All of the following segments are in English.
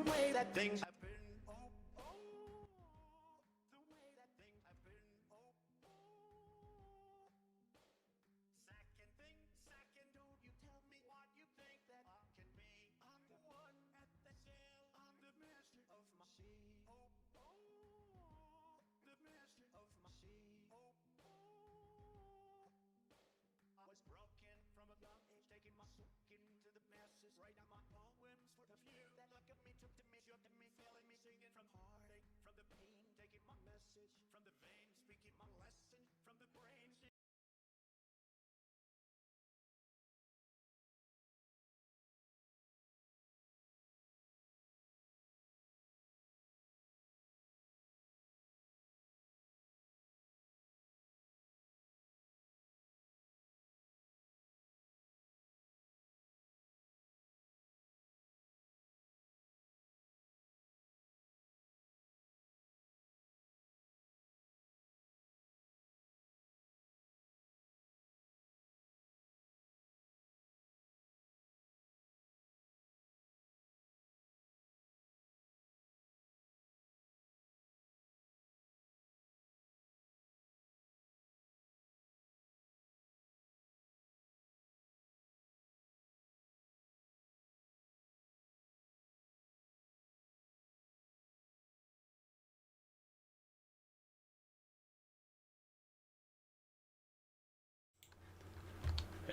way that things have been. Oh, oh, the way that things have been. Oh, oh. Second thing, second, don't you tell me what you think that I can be. I'm the one at the sail. I'm the master of my sea. Oh, oh, the master of my sea. Oh, oh. I was broken from a young age, taking my soul into the masses. Write out my poems for the few that look at me, took to me, shook to me, feeling me, singing from heartache, from the pain, taking my message from the veins, speaking my lesson from the brain.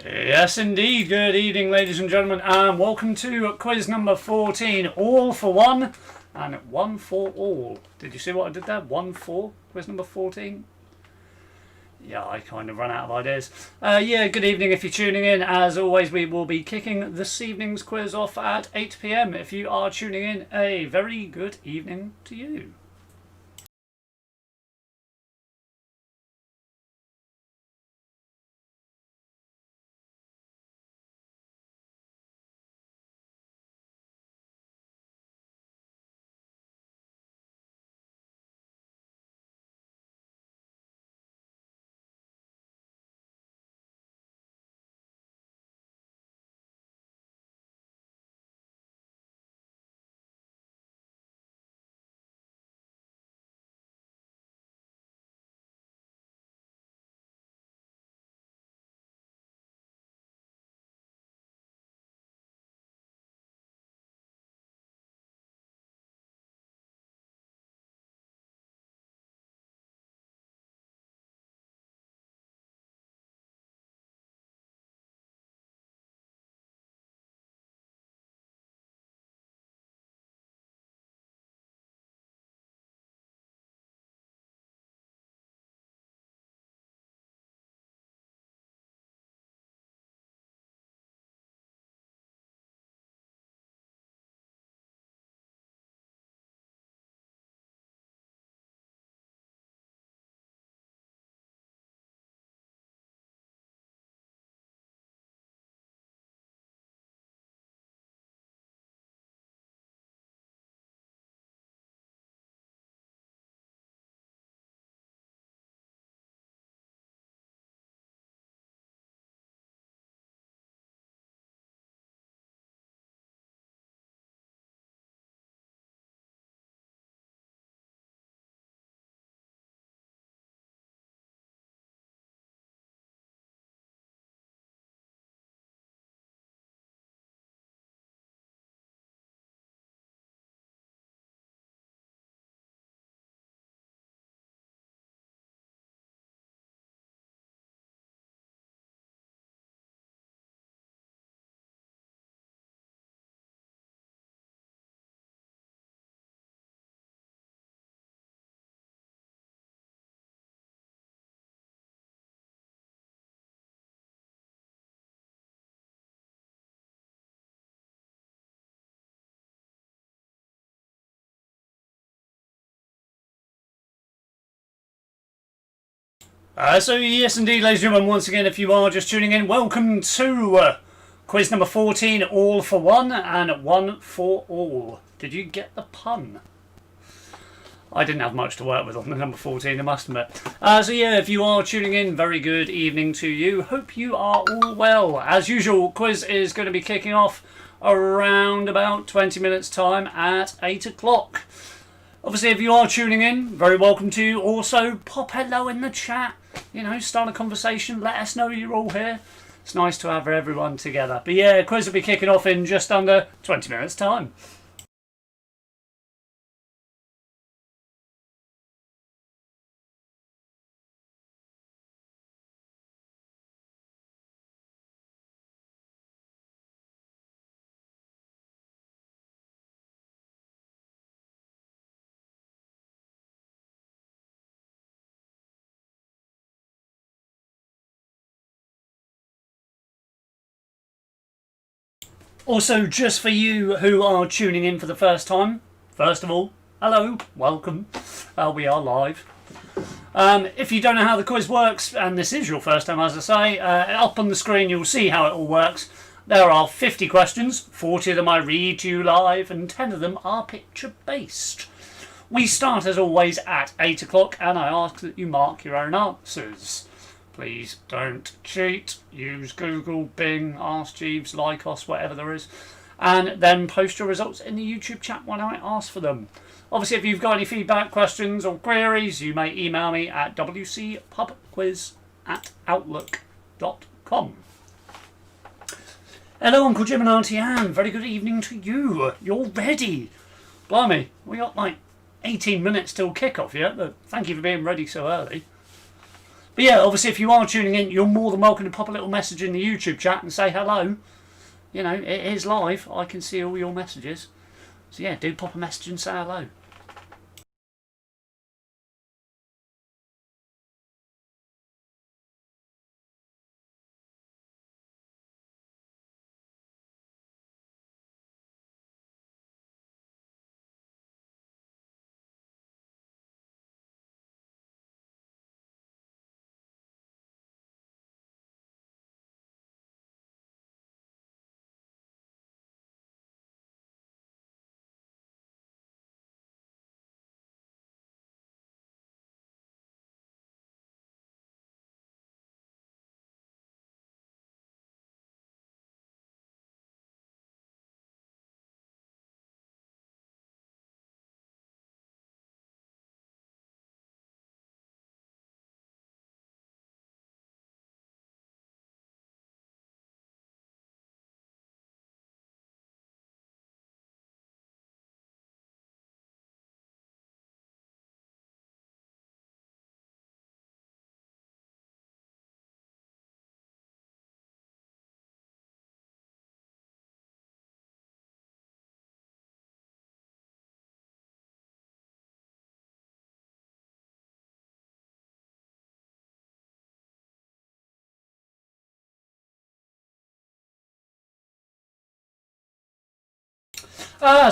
Yes, indeed. Good evening, ladies and gentlemen, and welcome to quiz number 14, all for one and one for all. Did you see what I did there? 1-4, quiz number 14. Yeah, I kind of ran out of ideas. Yeah, good evening if you're tuning in. As always, we will be kicking this evening's quiz off at 8 PM. If you are tuning in, a very good evening to you. So yes indeed, ladies and gentlemen, once again, if you are just tuning in, welcome to quiz number 14, all for one and one for all. Did you get the pun? I didn't have much to work with on the number 14, I must admit. So yeah, if you are tuning in, very good evening to you. Hope you are all well. As usual, quiz is going to be kicking off around about 20 minutes time at 8 o'clock. Obviously, if you are tuning in, very welcome to. Also, pop hello in the chat. You know, start a conversation. Let us know you're all here. It's nice to have everyone together. But yeah, quiz will be kicking off in just under 20 minutes time. Also, just for you who are tuning in for the first time, first of all, hello, welcome. We are live. If you don't know how the quiz works, and this is your first time, as I say, up on the screen you'll see how it all works. There are 50 questions, 40 of them I read to you live, and 10 of them are picture-based. We start, as always, at 8 o'clock, and I ask that you mark your own answers. Please don't cheat. Use Google, Bing, Ask Jeeves, Lycos, whatever there is. And then post your results in the YouTube chat when I ask for them. Obviously, if you've got any feedback, questions or queries, you may email me at wcpubquiz@outlook.com. Hello, Uncle Jim and Auntie Anne. Very good evening to you. You're ready. Blimey, we got like 18 minutes till kickoff yet, but thank you for being ready so early. But yeah, obviously, if you are tuning in, you're more than welcome to pop a little message in the YouTube chat and say hello. You know, it is live. I can see all your messages. So yeah, do pop a message and say hello.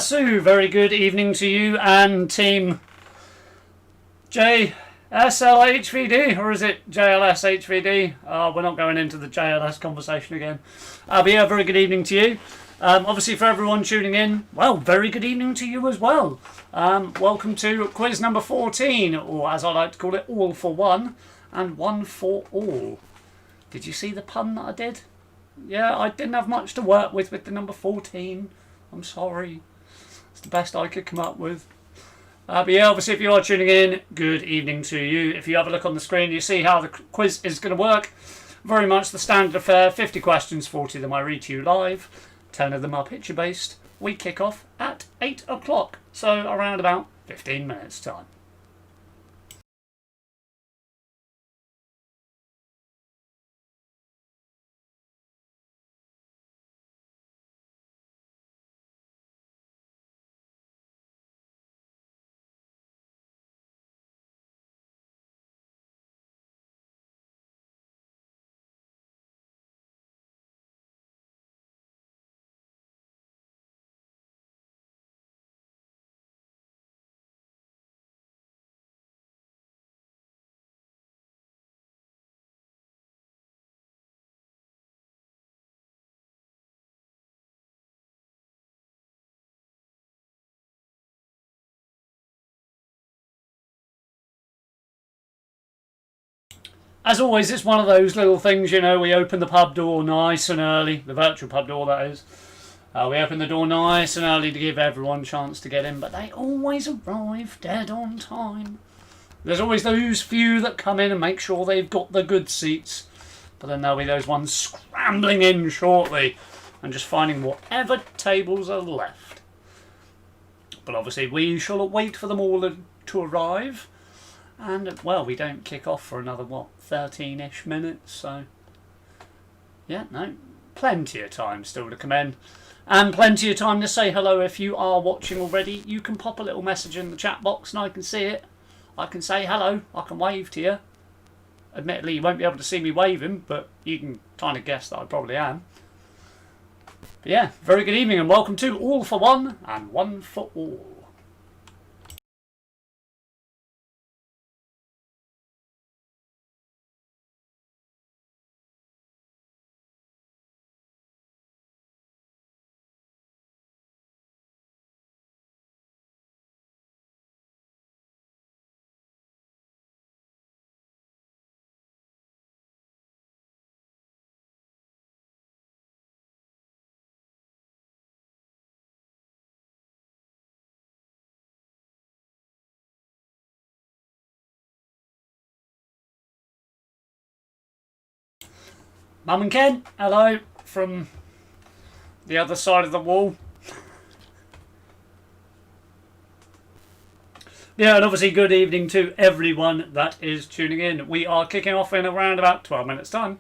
Sue, very good evening to you and team JSLHVD, or is it JLSHVD? We're not going into the JLS conversation again. But yeah, very good evening to you. Obviously, for everyone tuning in, well, very good evening to you as well. Welcome to quiz number 14, or as I like to call it, all for one and one for all. Did you see the pun that I did? Yeah, I didn't have much to work with the number 14. I'm sorry. It's the best I could come up with. But yeah, obviously, if you are tuning in, good evening to you. If you have a look on the screen, you see how the quiz is going to work. Very much the standard affair. 50 questions, 40 of them I read to you live. 10 of them are picture-based. We kick off at 8 o'clock, so around about 15 minutes time. As always, it's one of those little things, you know, we open the pub door nice and early, the virtual pub door that is. We open the door nice and early to give everyone a chance to get in, but they always arrive dead on time. There's always those few that come in and make sure they've got the good seats, but then there'll be those ones scrambling in shortly and just finding whatever tables are left. But obviously we shall wait for them all to arrive. And, well, we don't kick off for another, 13-ish minutes, so... Yeah, no, plenty of time still to come in. And plenty of time to say hello if you are watching already. You can pop a little message in the chat box and I can see it. I can say hello, I can wave to you. Admittedly, you won't be able to see me waving, but you can kind of guess that I probably am. But yeah, very good evening and welcome to All for One and One for All. Mum and Ken, hello from the other side of the wall. Yeah, and obviously good evening to everyone that is tuning in. We are kicking off in around about 12 minutes time.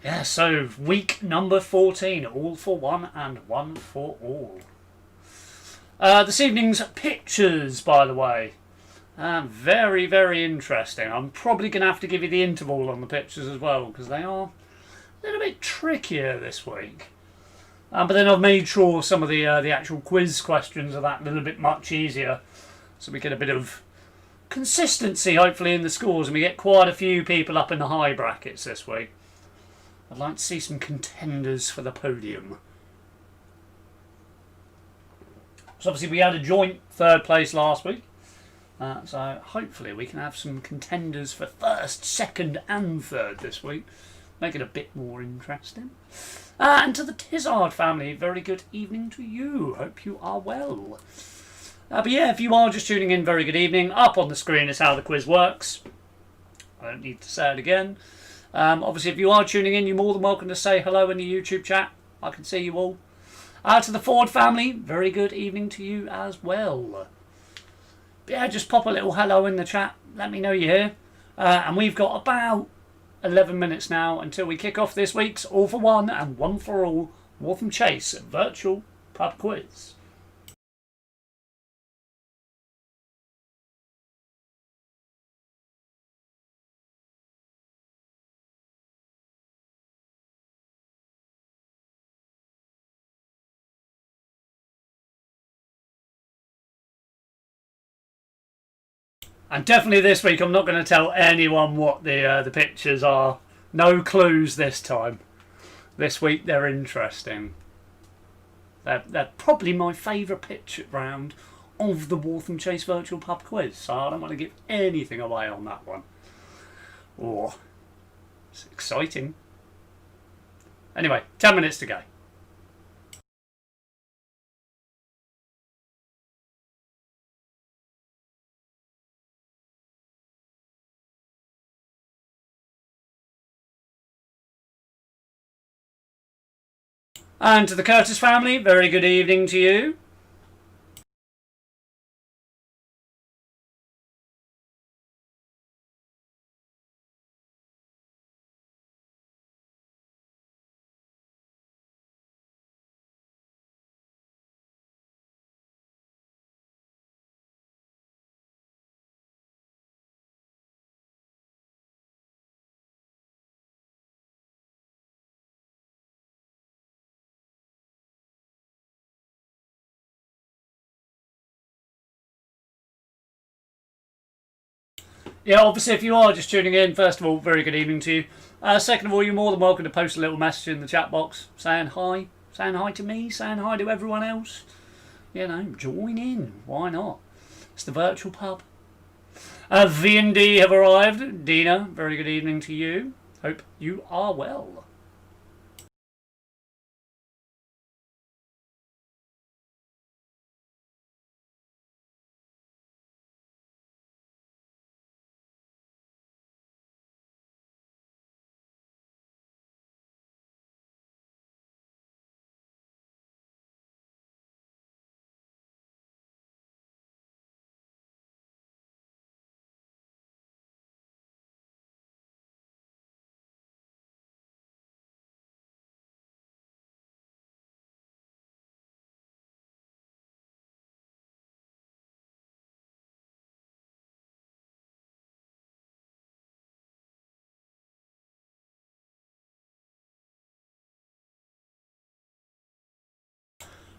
Yeah, so week number 14, all for one and one for all. This evening's pictures, by the way, very, very interesting. I'm probably going to have to give you the interval on the pictures as well, because they are a little bit trickier this week. But then I've made sure some of the actual quiz questions are that little bit much easier, so we get a bit of consistency, hopefully, in the scores, and we get quite a few people up in the high brackets this week. I'd like to see some contenders for the podium. So obviously we had a joint third place last week. So hopefully we can have some contenders for first, second and third this week. Make it a bit more interesting. And to the Tizard family, very good evening to you. Hope you are well. But yeah, if you are just tuning in, very good evening. Up on the screen is how the quiz works. I don't need to say it again. Obviously, if you are tuning in, you're more than welcome to say hello in the YouTube chat. I can see you all. To the Ford family, very good evening to you as well. But yeah, just pop a little hello in the chat. Let me know you're here. And we've got about 11 minutes now until we kick off this week's All for One and One for All Waltham Chase Virtual Pub Quiz. And definitely this week I'm not going to tell anyone what the pictures are. No clues this time. This week they're interesting. They're probably my favourite picture round of the Waltham Chase Virtual Pub Quiz, so I don't want to give anything away on that one. Oh, it's exciting. Anyway, 10 minutes to go. And to the Curtis family, very good evening to you. Yeah, obviously, if you are just tuning in, first of all, very good evening to you. Second of all, you're more than welcome to post a little message in the chat box saying hi to me, saying hi to everyone else. You know, join in. Why not? It's the virtual pub. V&D have arrived. Dina, very good evening to you. Hope you are well.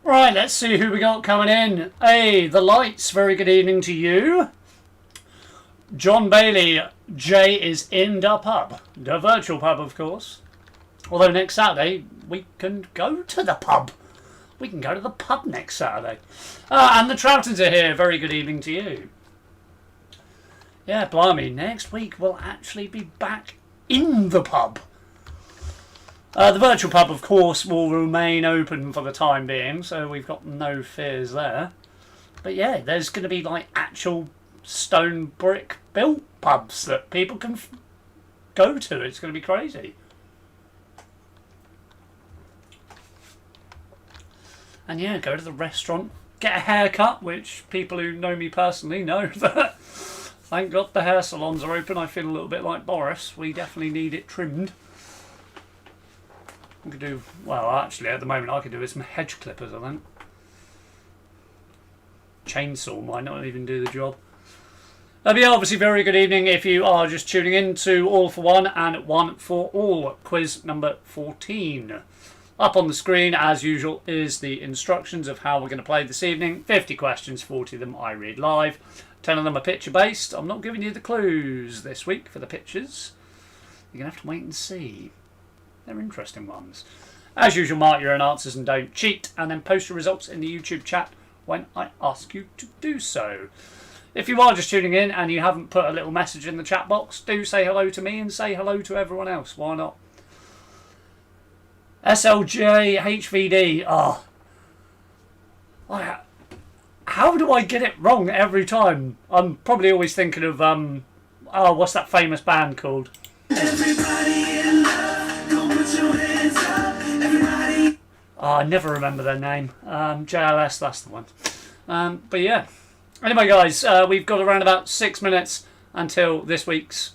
Right, let's see who we got coming in. Hey, the lights, very good evening to you. John Bailey, Jay is in the pub. The virtual pub, of course. Although next Saturday, we can go to the pub. We can go to the pub next Saturday. And the Troutons are here. Very good evening to you. Yeah, blimey, next week we'll actually be back in the pub. The virtual pub, of course, will remain open for the time being, so we've got no fears there. But yeah, there's going to be like actual stone brick built pubs that people can go to. It's going to be crazy. And yeah, go to the restaurant, get a haircut, which people who know me personally know that thank God the hair salons are open. I feel a little bit like Boris. We definitely need it trimmed. We could do, well, actually, at the moment, I could do with some hedge clippers, I think. Chainsaw might not even do the job. But yeah, obviously, very good evening if you are just tuning in to All for One and One for All, quiz number 14. Up on the screen, as usual, is the instructions of how we're going to play this evening. 50 questions, 40 of them I read live. 10 of them are picture-based. I'm not giving you the clues this week for the pictures. You're going to have to wait and see. They're interesting ones. As usual, mark your own answers and don't cheat, and then post your results in the YouTube chat when I ask you to do so. If you are just tuning in and you haven't put a little message in the chat box, do say hello to me and say hello to everyone else. Why not? SLJ HVD. Oh. How do I get it wrong every time? I'm probably always thinking of, what's that famous band called? Everybody in love, go put your hands up, everybody. Oh, I never remember their name. JLS, that's the one. But yeah. Anyway, guys, we've got around about 6 minutes until this week's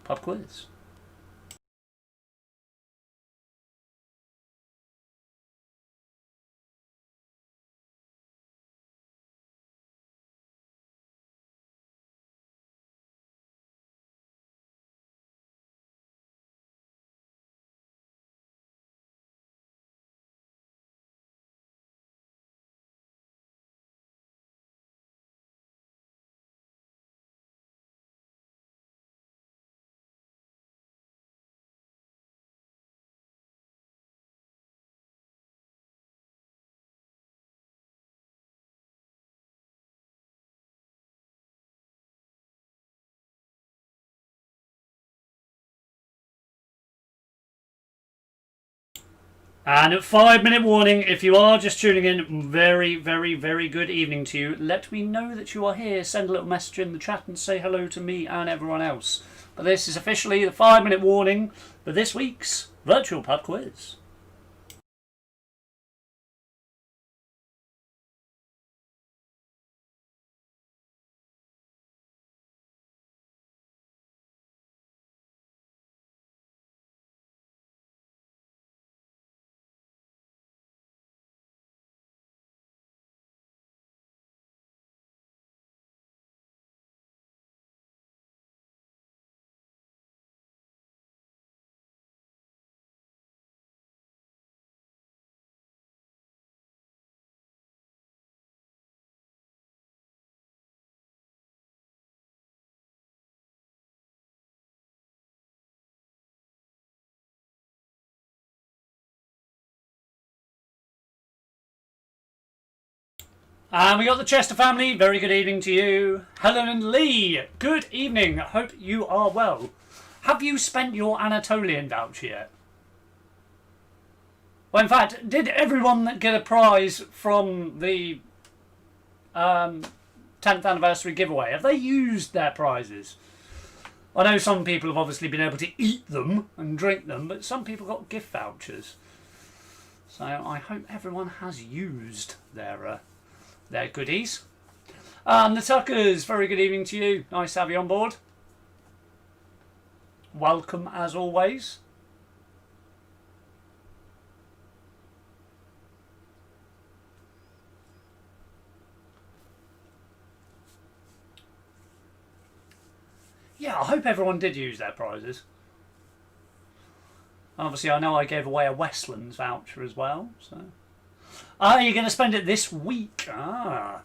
pub quiz. And at 5-minute warning, if you are just tuning in, very, very, very good evening to you. Let me know that you are here. Send a little message in the chat and say hello to me and everyone else. But this is officially the 5-minute warning for this week's virtual pub quiz. And we got the Chester family. Very good evening to you. Helen and Lee, good evening. Hope you are well. Have you spent your Anatolian voucher yet? Well, in fact, did everyone get a prize from the 10th anniversary giveaway? Have they used their prizes? I know some people have obviously been able to eat them and drink them, but some people got gift vouchers. So I hope everyone has used their goodies. The Tuckers, very good evening to you. Nice to have you on board. Welcome as always. Yeah, I hope everyone did use their prizes. Obviously, I know I gave away a Westlands voucher as well. So, you're going to spend it this week? Well,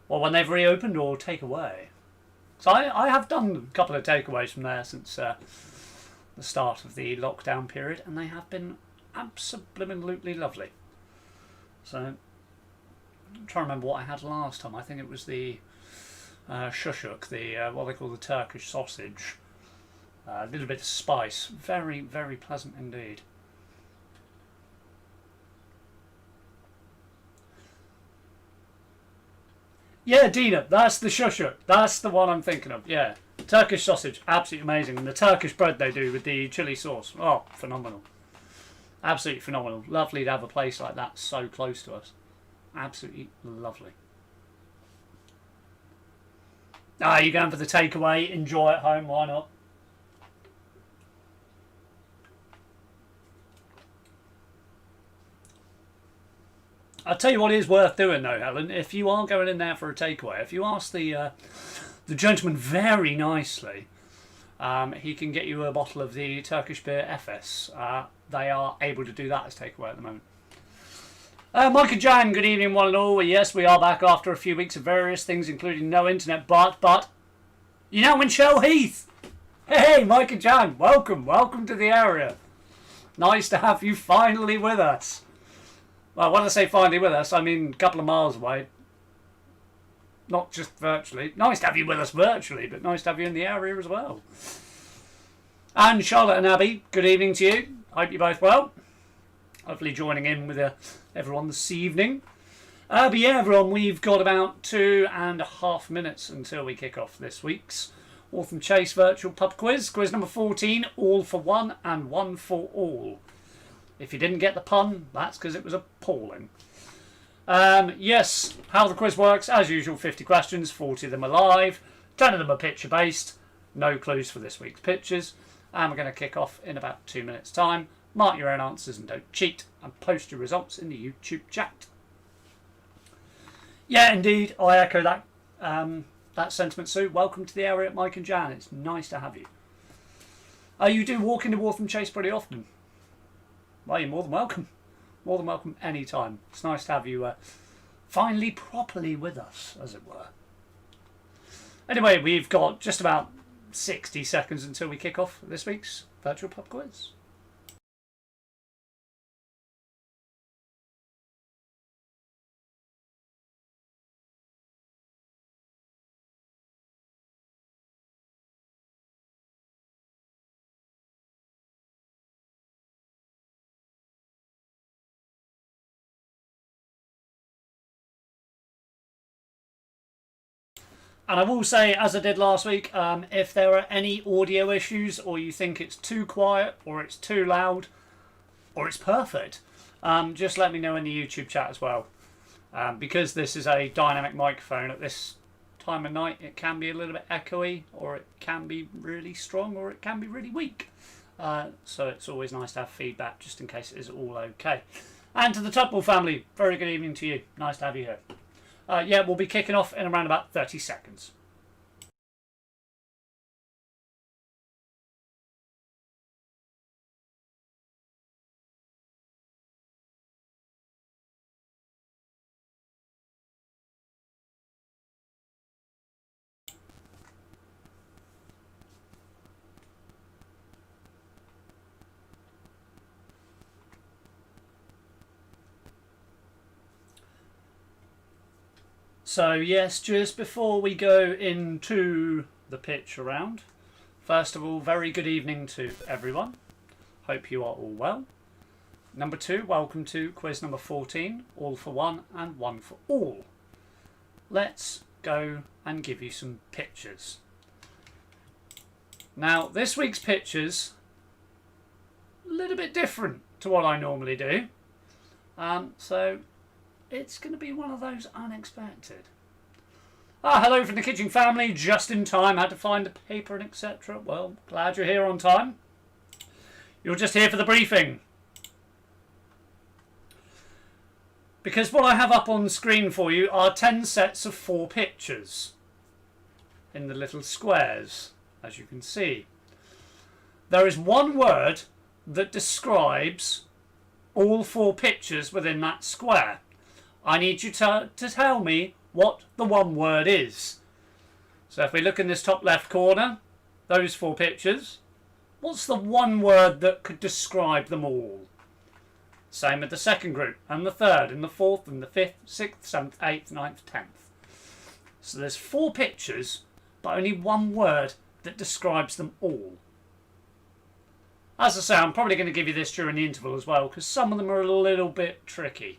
when they've reopened or take away. So I have done a couple of takeaways from there since the start of the lockdown period, and they have been absolutely lovely. So, I'm trying to remember what I had last time. I think it was the shushuk, the what they call the Turkish sausage. A little bit of spice. Very, very pleasant indeed. Yeah, Dina, that's the shushuk. That's the one I'm thinking of. Yeah, Turkish sausage, absolutely amazing. And the Turkish bread they do with the chili sauce. Oh, phenomenal. Absolutely phenomenal. Lovely to have a place like that so close to us. Absolutely lovely. You're going for the takeaway. Enjoy at home. Why not? I'll tell you what is worth doing though, Helen. If you are going in there for a takeaway, if you ask the gentleman very nicely, he can get you a bottle of the Turkish beer Efes. They are able to do that as takeaway at the moment. Mike and Jan, good evening one and all. Well, yes, we are back after a few weeks of various things, including no internet, but you're now in Shell Heath. Hey, Mike and Jan, welcome to the area. Nice to have you finally with us. Well, when I say finally with us, I mean a couple of miles away. Not just virtually. Nice to have you with us virtually, but nice to have you in the area as well. And Charlotte and Abby, good evening to you. Hope you're both well. Hopefully joining in with everyone this evening. But yeah, everyone, we've got about 2.5 minutes until we kick off this week's Waltham Chase Virtual Pub Quiz. Quiz number 14, all for one and one for all. If you didn't get the pun, that's because it was appalling. Yes, how the quiz works, as usual, 50 questions, 40 of them are live, 10 of them are picture-based, no clues for this week's pictures, and we're going to kick off in about 2 minutes' time. Mark your own answers and don't cheat, and post your results in the YouTube chat. Yeah, indeed, I echo that that sentiment, Sue. Welcome to the area, Mike and Jan. It's nice to have you. You do walk into Waltham Chase pretty often. Well, you're more than welcome. More than welcome anytime. It's nice to have you finally properly with us, as it were. Anyway, we've got just about 60 seconds until we kick off this week's Virtual Pub Quiz. And I will say, as I did last week, if there are any audio issues or you think it's too quiet or it's too loud or it's perfect, just let me know in the YouTube chat as well. Because this is a dynamic microphone at this time of night, it can be a little bit echoey, or it can be really strong, or it can be really weak. So it's always nice to have feedback just in case it is all okay. And to the Tugbull family, very good evening to you. Nice to have you here. Yeah, we'll be kicking off in around about 30 seconds. So yes, just before we go into the pitch around, first of all, very good evening to everyone. Hope you are all well. Number 2, welcome to quiz number 14, all for one and one for all. Let's go and give you some pictures. Now, this week's pictures, a little bit different to what I normally do. So it's going to be one of those unexpected. Hello from the kitchen family, just in time, had to find the paper and etc. Well, glad you're here on time. You're just here for the briefing. Because what I have up on screen for you are 10 sets of 4 pictures in the little squares, as you can see. There is one word that describes all 4 pictures within that square. I need you to tell me what the one word is. So if we look in this top left corner, those 4 pictures, what's the one word that could describe them all? Same with the second group, and the third, and the fourth, and the 5th, 6th, 7th, 8th, 9th, 10th. So there's 4 pictures, but only one word that describes them all. As I say, I'm probably going to give you this during the interval as well, because some of them are a little bit tricky.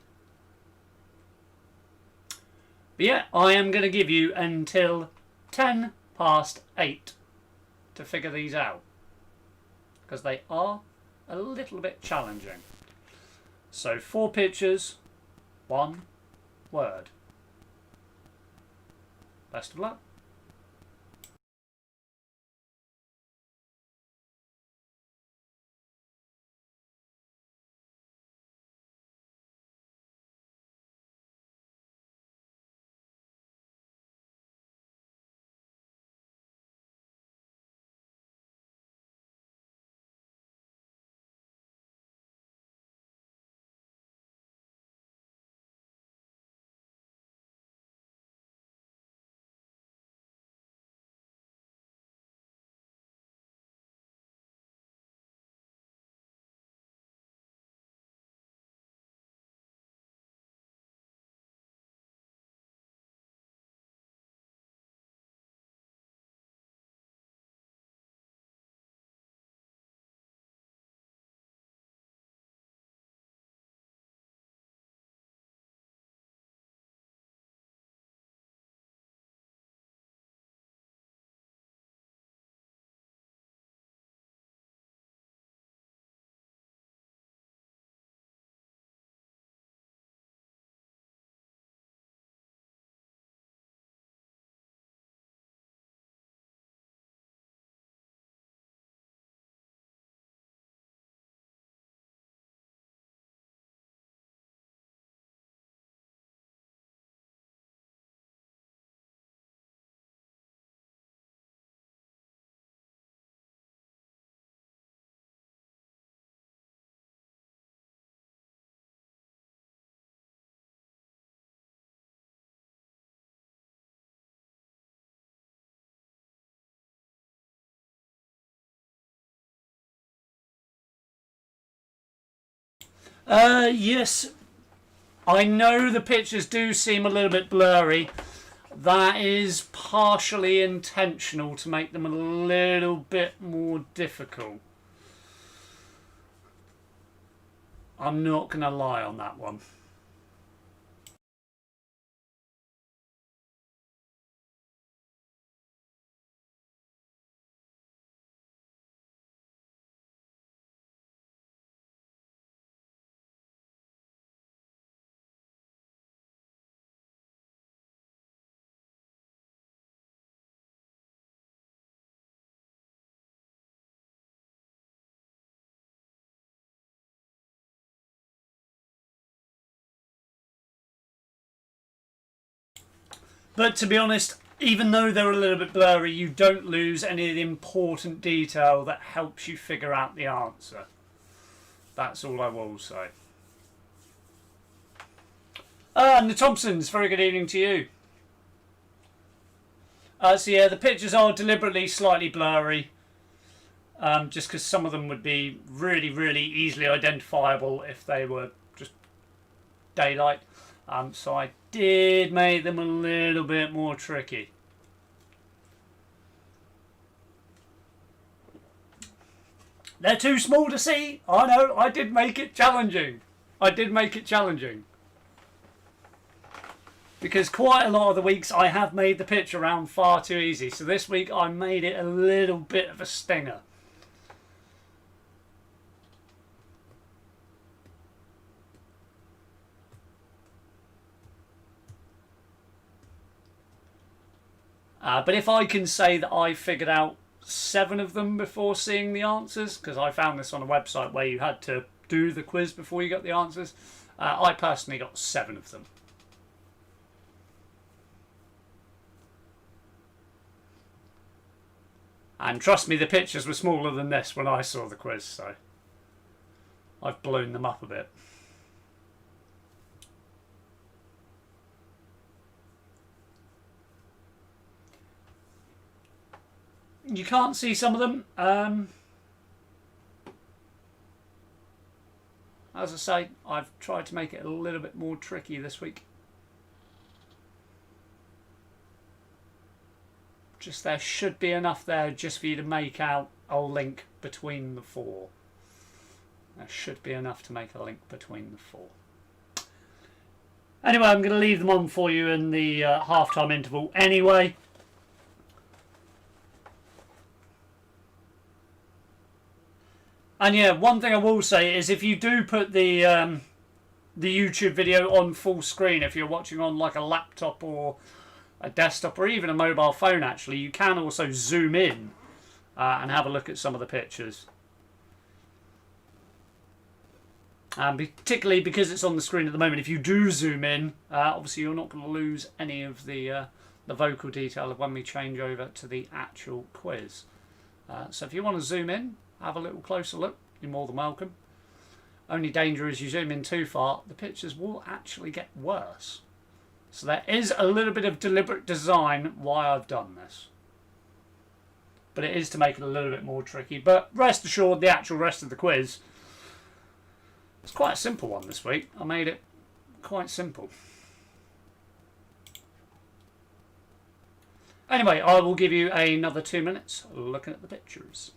But yeah, I am going to give you until 10 past 8 to figure these out, because they are a little bit challenging. So 4 pictures, 1 word. Best of luck. Yes, I know the pictures do seem a little bit blurry. That is partially intentional to make them a little bit more difficult. I'm not going to lie on that one. But to be honest, even though they're a little bit blurry, you don't lose any of the important detail that helps you figure out the answer. That's all I will say. And the Thompsons, very good evening to you. So yeah, the pictures are deliberately slightly blurry, just because some of them would be really, really easily identifiable if they were just daylight. So I did make them a little bit more tricky. They're too small to see. I know, I did make it challenging. I did make it challenging. Because quite a lot of the weeks I have made the pitch around far too easy. So this week I made it a little bit of a stinger. But if I can say that I figured out 7 of them before seeing the answers, because I found this on a website where you had to do the quiz before you got the answers, I personally got 7 of them. And trust me, the pictures were smaller than this when I saw the quiz, so I've blown them up a bit. You can't see some of them. As I say, I've tried to make it a little bit more tricky this week. Just there should be enough there just for you to make out a link between the 4. There should be enough to make a link between the 4. Anyway, I'm going to leave them on for you in the half-time interval anyway. And yeah, one thing I will say is if you do put the YouTube video on full screen, if you're watching on like a laptop or a desktop or even a mobile phone, actually, you can also zoom in and have a look at some of the pictures. And particularly because it's on the screen at the moment, if you do zoom in, obviously you're not going to lose any of the vocal detail of when we change over to the actual quiz. So if you want to zoom in, have a little closer look, you're more than welcome. Only danger is you zoom in too far, the pictures will actually get worse. So there is a little bit of deliberate design why I've done this. But it is to make it a little bit more tricky. But rest assured, the actual rest of the quiz, it's quite a simple one this week. I made it quite simple. Anyway, I will give you another 2 minutes looking at the pictures.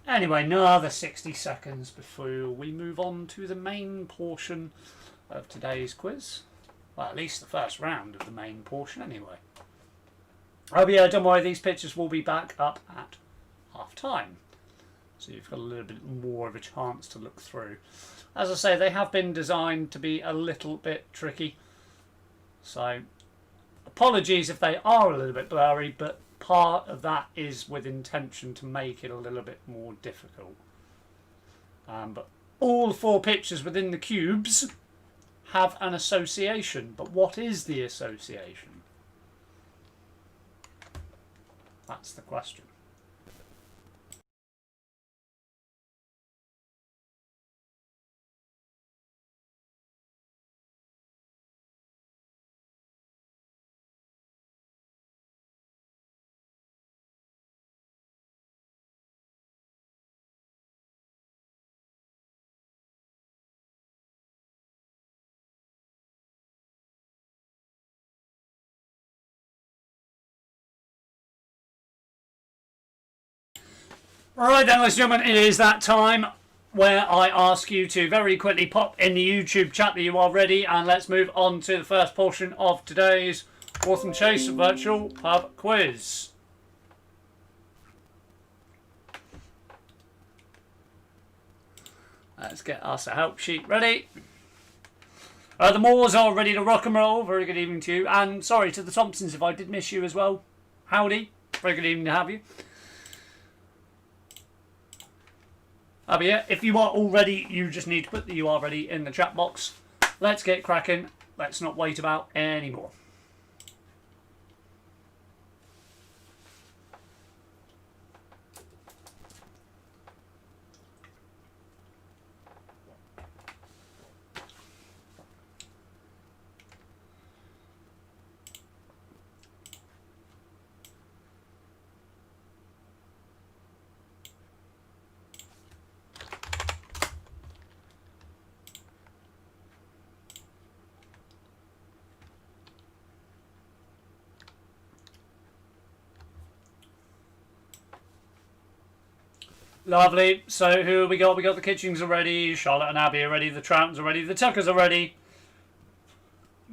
Anyway, another 60 seconds before we move on to the main portion of today's quiz. Well, at least the first round of the main portion anyway. Oh yeah, don't worry, these pictures will be back up at half time. So you've got a little bit more of a chance to look through. As I say, they have been designed to be a little bit tricky. So apologies if they are a little bit blurry, but part of that is with intention to make it a little bit more difficult. But all 4 pictures within the cubes have an association. But what is the association? That's the question. Right then, ladies and gentlemen, it is that time where I ask you to very quickly pop in the YouTube chat that you are ready, and let's move on to the first portion of today's Waltham Chase Virtual Pub Quiz. Let's get us a help sheet ready. The Moors are ready to rock and roll. Very good evening to you. And sorry to the Thompsons if I did miss you as well. Howdy. Very good evening to have you. But yeah, if you are all ready, you just need to put the "you are ready" in the chat box. Let's get cracking. Let's not wait about anymore. Lovely. So who have we got? We got the Kitchings are ready. Charlotte and Abby are ready. The Troutons are ready. The Tuckers are ready.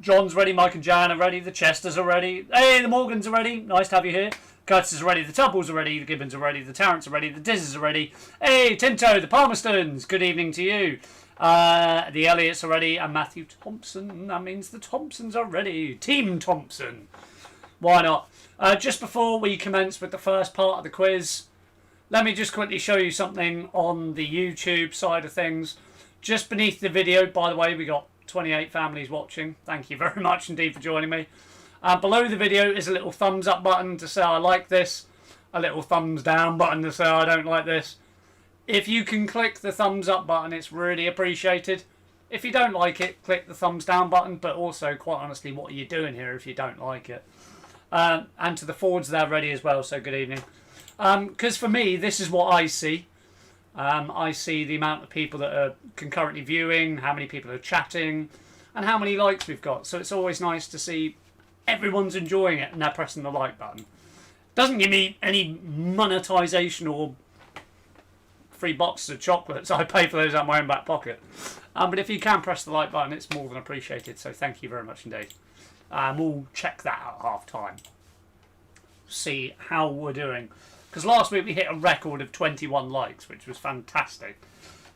John's ready. Mike and Jan are ready. The Chesters are ready. Hey, the Morgans are ready. Nice to have you here. Curtis is ready. The Tupples are ready. The Gibbons are ready. The Tarrants are ready. The Dizzes are ready. Hey, Tinto, the Palmerstons. Good evening to you. The Elliots are ready. And Matthew Thompson. That means the Thompsons are ready. Team Thompson. Why not? Just before we commence with the first part of the quiz, let me just quickly show you something on the YouTube side of things. Just beneath the video, by the way, we got 28 families watching. Thank you very much indeed for joining me. Below the video is a little thumbs up button to say I like this, a little thumbs down button to say I don't like this. If you can click the thumbs up button, it's really appreciated. If you don't like it, click the thumbs down button, but also, quite honestly, what are you doing here if you don't like it? And to the Fords, they're ready as well, so good evening. Because for me, this is what I see. I see the amount of people that are concurrently viewing, how many people are chatting, and how many likes we've got. So it's always nice to see everyone's enjoying it and they're pressing the like button. Doesn't give me any monetization or free boxes of chocolates. I pay for those out of my own back pocket. But if you can press the like button, it's more than appreciated. So thank you very much indeed. We'll check that at half time. See how we're doing. Because last week we hit a record of 21 likes, which was fantastic.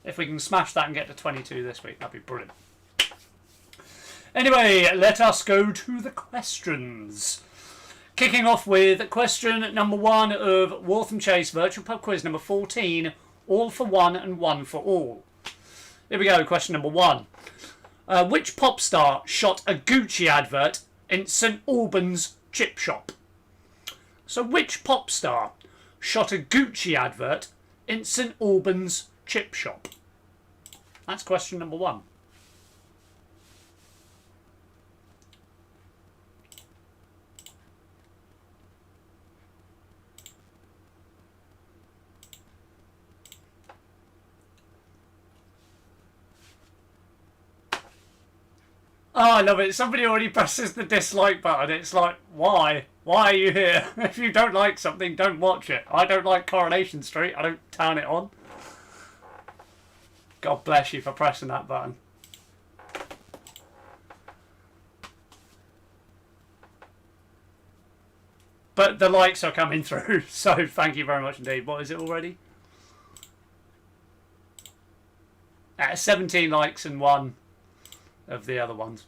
If we can smash that and get to 22 this week, that'd be brilliant. Anyway, let us go to the questions. Kicking off with question number 1 of Waltham Chase Virtual Pub Quiz number 14, all for one and one for all. Here we go, question number 1. Which pop star shot a Gucci advert in St Albans chip shop? So which pop star shot a Gucci advert in St Albans chip shop? That's question number 1. Oh, I love it. Somebody already presses the dislike button. It's like, why? Why are you here? If you don't like something, don't watch it. I don't like Coronation Street. I don't turn it on. God bless you for pressing that button. But the likes are coming through, so thank you very much indeed. What is it already? 17 likes and 1 of the other ones.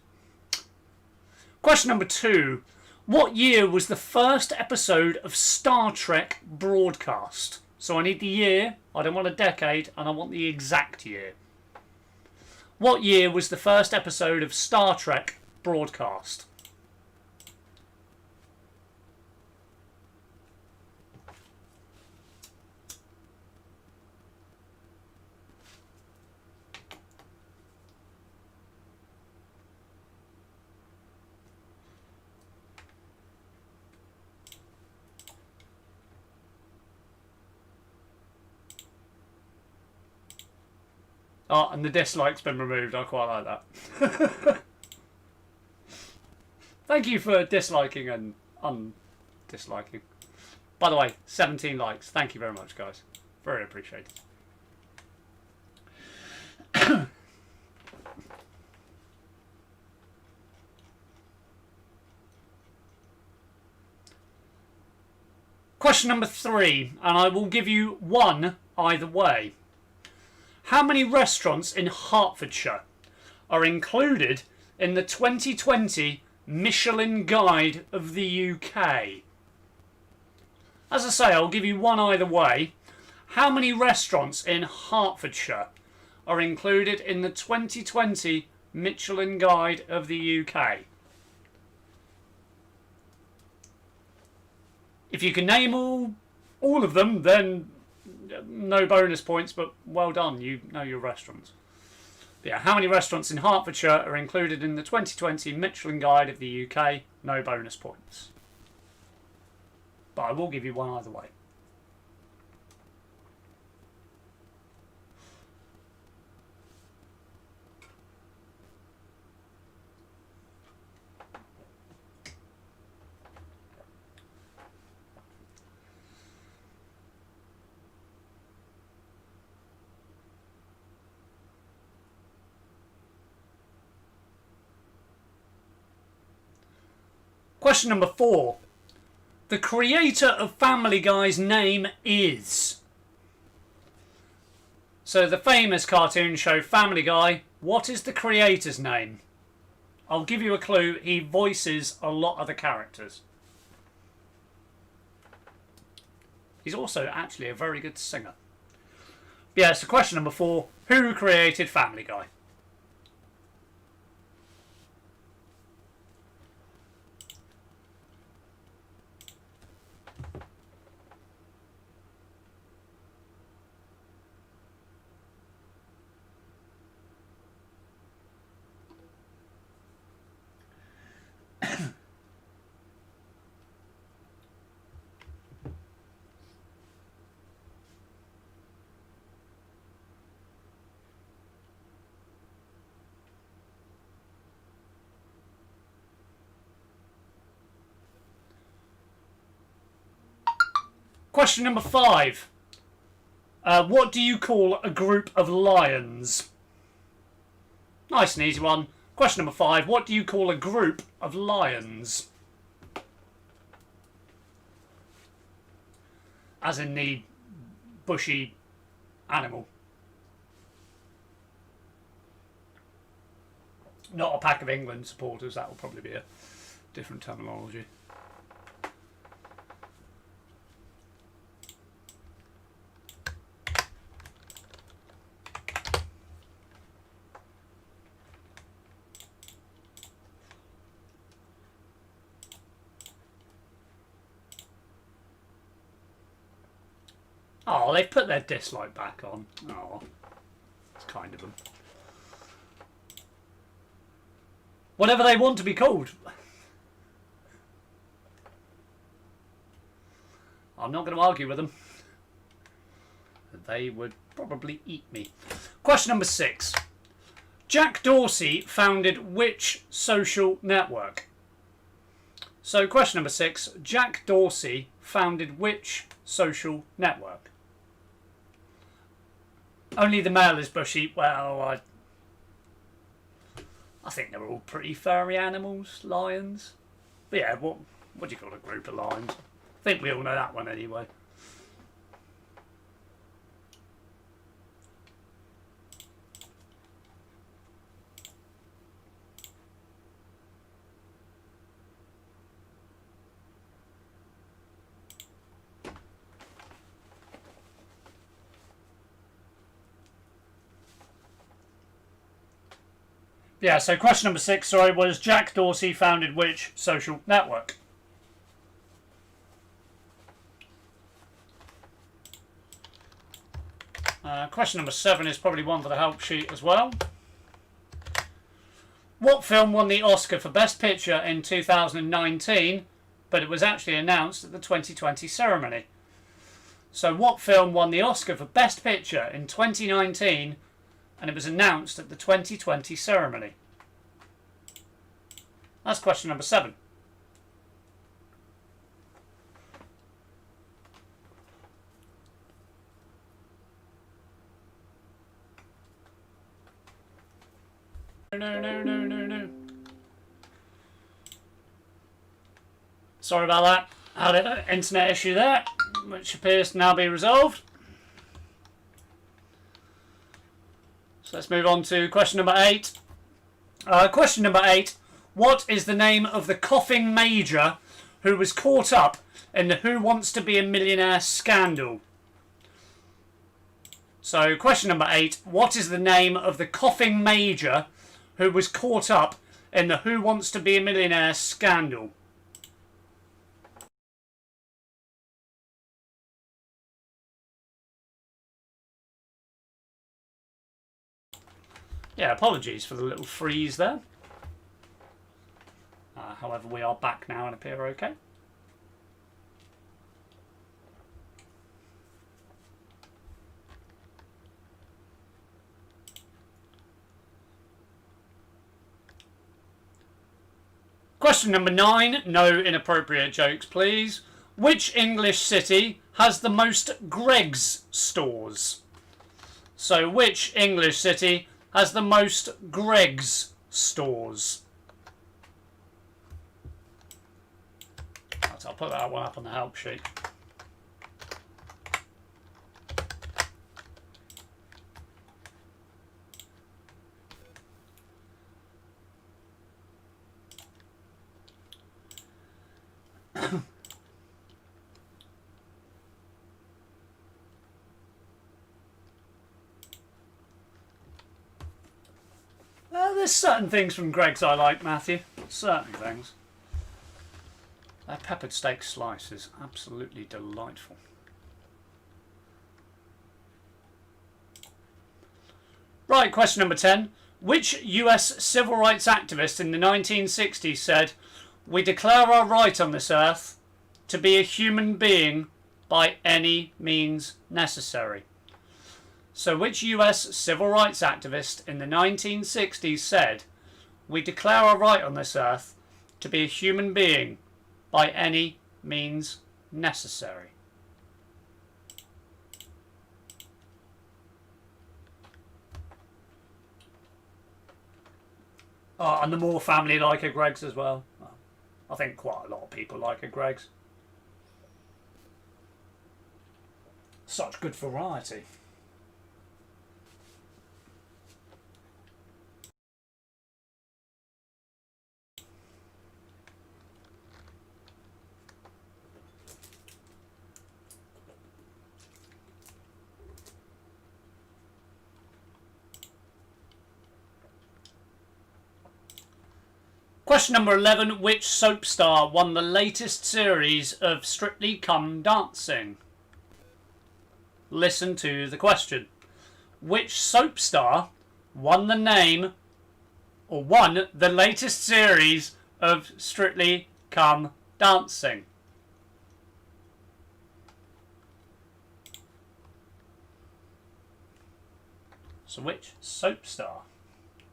Question number 2. What year was the first episode of Star Trek broadcast? So I need the year, I don't want a decade, and I want the exact year. What year was the first episode of Star Trek broadcast? Oh, and the dislike's been removed. I quite like that. Thank you for disliking and undisliking. By the way, 17 likes. Thank you very much, guys. Very appreciated. Question number 3, and I will give you one either way. How many restaurants in Hertfordshire are included in the 2020 Michelin Guide of the UK? As I say, I'll give you one either way. How many restaurants in Hertfordshire are included in the 2020 Michelin Guide of the UK? If you can name all of them, then no bonus points, but well done, you know your restaurants. But yeah, how many restaurants in Hertfordshire are included in the 2020 Michelin Guide of the UK? No bonus points. But I will give you one either way. Question number 4. The creator of Family Guy's name is... So the famous cartoon show Family Guy, what is the creator's name? I'll give you a clue, he voices a lot of the characters. He's also actually a very good singer. Yeah, so question number 4, who created Family Guy? Question number 5. What do you call a group of lions? Nice and easy one. Question number 5. What do you call a group of lions? As in the bushy animal. Not a pack of England supporters. That will probably be a different terminology. Oh, they've put their dislike back on. Oh, it's kind of them. Whatever they want to be called. I'm not going to argue with them. They would probably eat me. Question number 6. Jack Dorsey founded which social network? So question number 6. Jack Dorsey founded which social network? Only the male is bushy. Well, I think they're all pretty furry animals, lions. But yeah, what do you call a group of lions? I think we all know that one anyway. Yeah, so question number 6, sorry, was Jack Dorsey founded which social network? Question number 7 is probably one for the help sheet as well. What film won the Oscar for Best Picture in 2019, but it was actually announced at the 2020 ceremony? So what film won the Oscar for Best Picture in 2019, and it was announced at the 2020 ceremony? That's question number 7. No. Sorry about that. Had an internet issue there, which appears to now be resolved. So let's move on to question number 8. Question number 8. What is the name of the coughing major who was caught up in the Who Wants to Be a Millionaire scandal? So question number 8. What is the name of the coughing major who was caught up in the Who Wants to Be a Millionaire scandal? Yeah, apologies for the little freeze there. However, we are back now and appear okay. Question number 9. No inappropriate jokes, please. Which English city has the most Greggs stores? So, which English city has the most Greggs stores? I'll put that one up on the help sheet. There's certain things from Greggs I like, Matthew. Certain things. Their peppered steak slice is absolutely delightful. Right, question number 10. Which US civil rights activist in the 1960s said, "We declare our right on this earth to be a human being by any means necessary"? So which US civil rights activist in the 1960s said, "We declare our right on this earth to be a human being by any means necessary"? Oh, and the Moore family like a Greggs as well. I think quite a lot of people like a Greggs. Such good variety. Question number 11. Which soap star won the latest series of Strictly Come Dancing? Listen to the question. Which soap star won the latest series of Strictly Come Dancing? So which soap star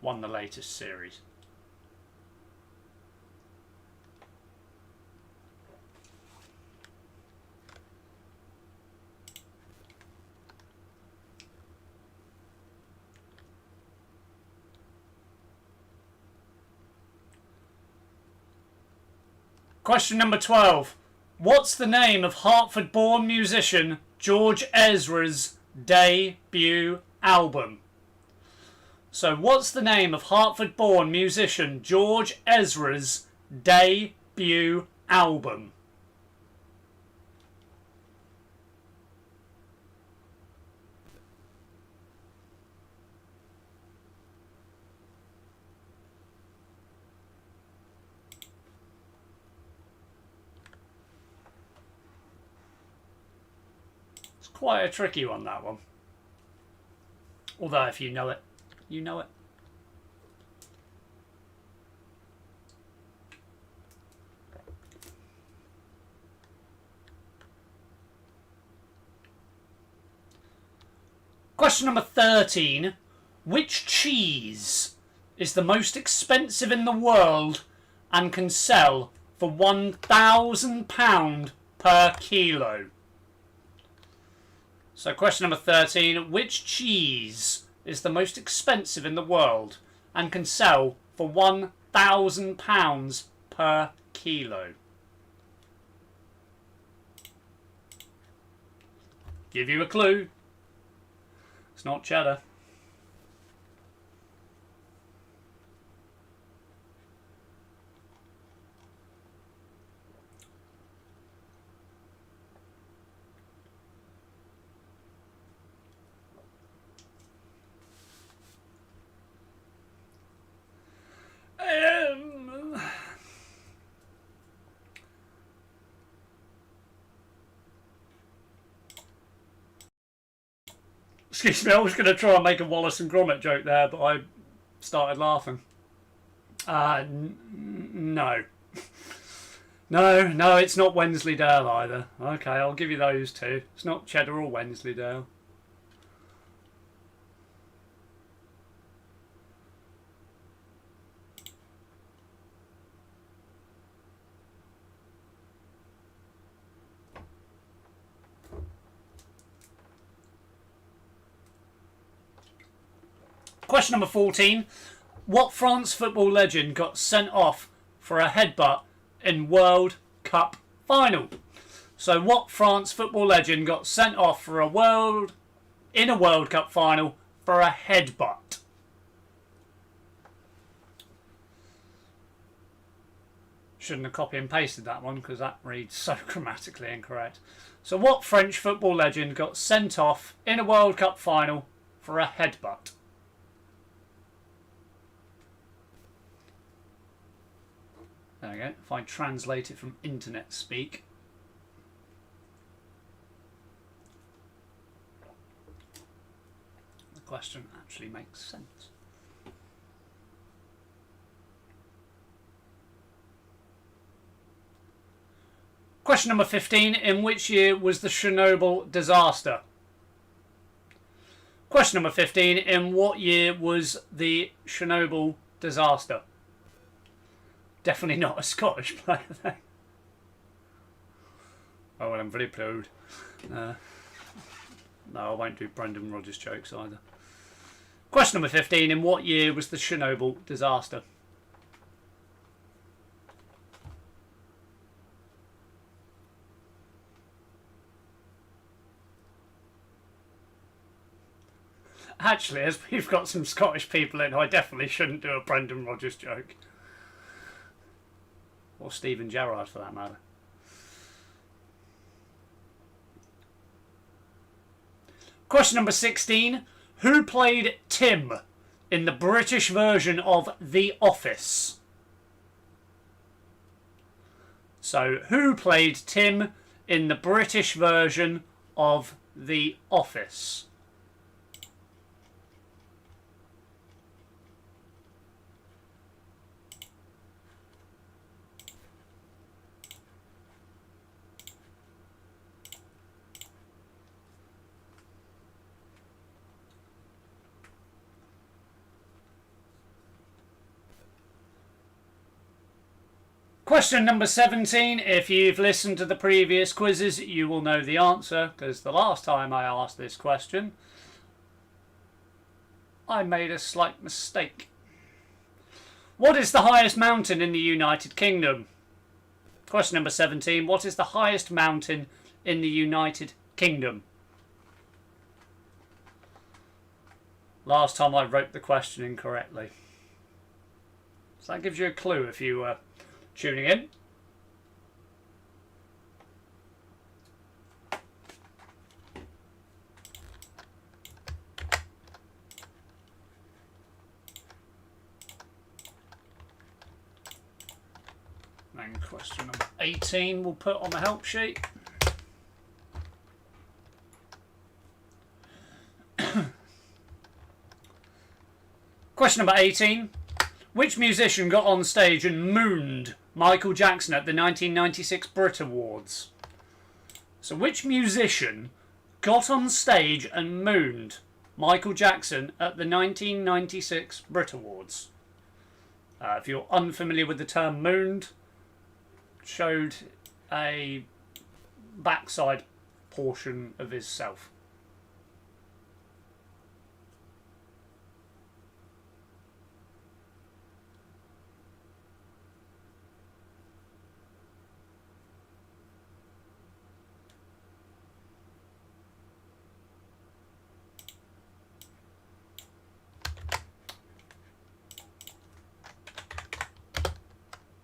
won the latest series? Question number 12. What's the name of Hartford-born musician George Ezra's debut album? So what's the name of Hartford-born musician George Ezra's debut album? Quite a tricky one, that one. Although if you know it, you know it. Question number 13. Which cheese is the most expensive in the world and can sell for £1,000 per kilo? So question number 13, which cheese is the most expensive in the world and can sell for £1,000 per kilo? Give you a clue. It's not cheddar. Excuse me, I was going to try and make a Wallace and Gromit joke there, but I started laughing. No. No, it's not Wensleydale either. Okay, I'll give you those two. It's not cheddar or Wensleydale. Question number 14. What France football legend got sent off for a headbutt in World Cup final? So what France football legend got sent off for a World Cup final for a headbutt? Shouldn't have copy and pasted that one because that reads so grammatically incorrect. So what French football legend got sent off in a World Cup final for a headbutt? There we go, if I translate it from internet speak. The question actually makes sense. Question number 15. In which year was the Chernobyl disaster? Question number 15. In what year was the Chernobyl disaster? Definitely not a Scottish player then. Oh, well, I'm very proud. No, I won't do Brendan Rodgers jokes either. Question number 15. In what year was the Chernobyl disaster? Actually, as we've got some Scottish people in, I definitely shouldn't do a Brendan Rodgers joke. Or Stephen Gerrard, for that matter. Question number 16. Who played Tim in the British version of The Office? So, who played Tim in the British version of The Office? Question number 17. If you've listened to the previous quizzes, you will know the answer, because the last time I asked this question, I made a slight mistake. What is the highest mountain in the United Kingdom? Question number 17. What is the highest mountain in the United Kingdom? Last time I wrote the question incorrectly. So that gives you a clue if you were tuning in. And question number 18 we'll put on the help sheet. Question number 18. Which musician got on stage and mooned Michael Jackson at the 1996 Brit Awards? So which musician got on stage and mooned Michael Jackson at the 1996 Brit Awards? If you're unfamiliar with the term mooned, showed a backside portion of his self.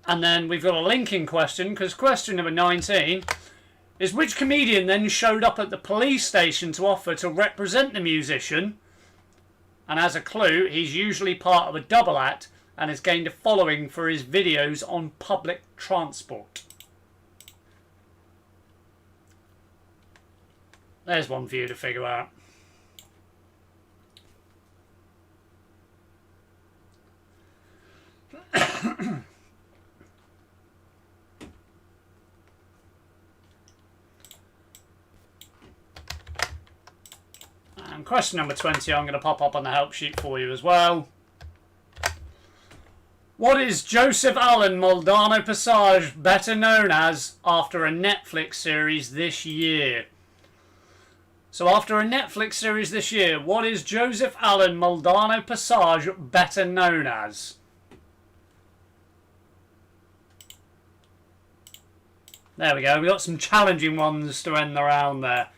And then we've got a linking question, because question number 19 is which comedian then showed up at the police station to offer to represent the musician? And as a clue, he's usually part of a double act and has gained a following for his videos on public transport. There's one for you to figure out. And question number 20, I'm going to pop up on the help sheet for you as well. What is Joseph Allen Maldonado Passage better known as after a Netflix series this year? So after a Netflix series this year, what is Joseph Allen Maldonado Passage better known as? There we go. We got some challenging ones to end the round there.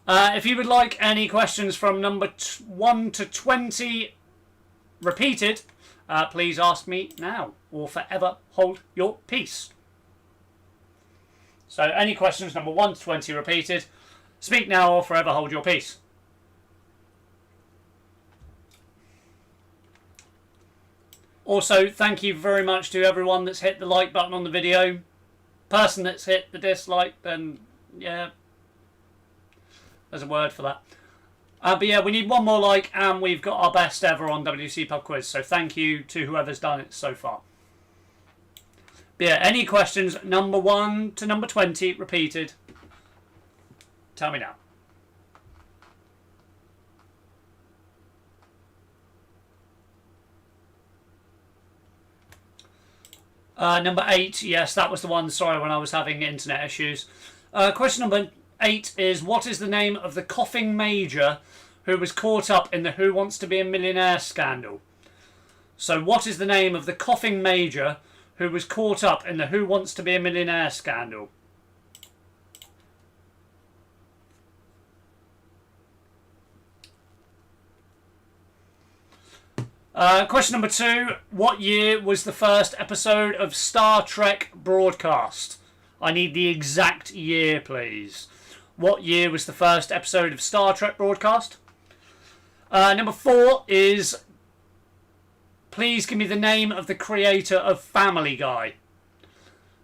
If you would like any questions from number 1 to 20 repeated, please ask me now or forever hold your peace. So any questions number 1 to 20 repeated, speak now or forever hold your peace. Also, thank you very much to everyone that's hit the like button on the video. Person that's hit the dislike, then yeah, there's a word for that. But yeah, we need one more like, and we've got our best ever on WC Pub Quiz. So thank you to whoever's done it so far. But yeah, any questions, number 1 to number 20, repeated. Tell me now. Number 8, yes, that was the one, sorry, when I was having internet issues. Question number 8 is, what is the name of the coughing major who was caught up in the Who Wants to Be a Millionaire scandal? So what is the name of the coughing major who was caught up in the Who Wants to Be a Millionaire scandal? Question number 2, what year was the first episode of Star Trek broadcast? I need the exact year, please. What year was the first episode of Star Trek broadcast? Number 4 is, please give me the name of the creator of Family Guy.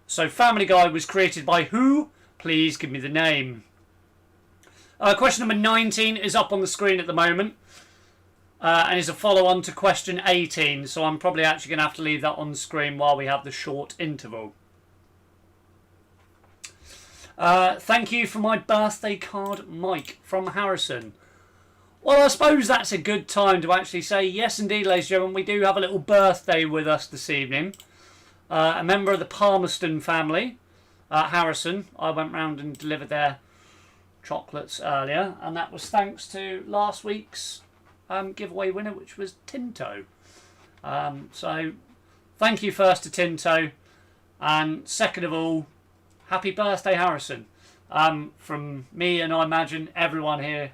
So Family Guy was created by who? Please give me the name. Question number 19 is up on the screen at the moment. And is a follow-on to question 18. So I'm probably actually going to have to leave that on the screen while we have the short interval. Thank you for my birthday card, Mike, from Harrison. Well, I suppose that's a good time to actually say, yes indeed, ladies and gentlemen, we do have a little birthday with us this evening. A member of the Palmerston family, Harrison. I went round and delivered their chocolates earlier, and that was thanks to last week's giveaway winner, which was Tinto. So thank you first to Tinto, and second of all, happy birthday, Harrison, from me and I imagine everyone here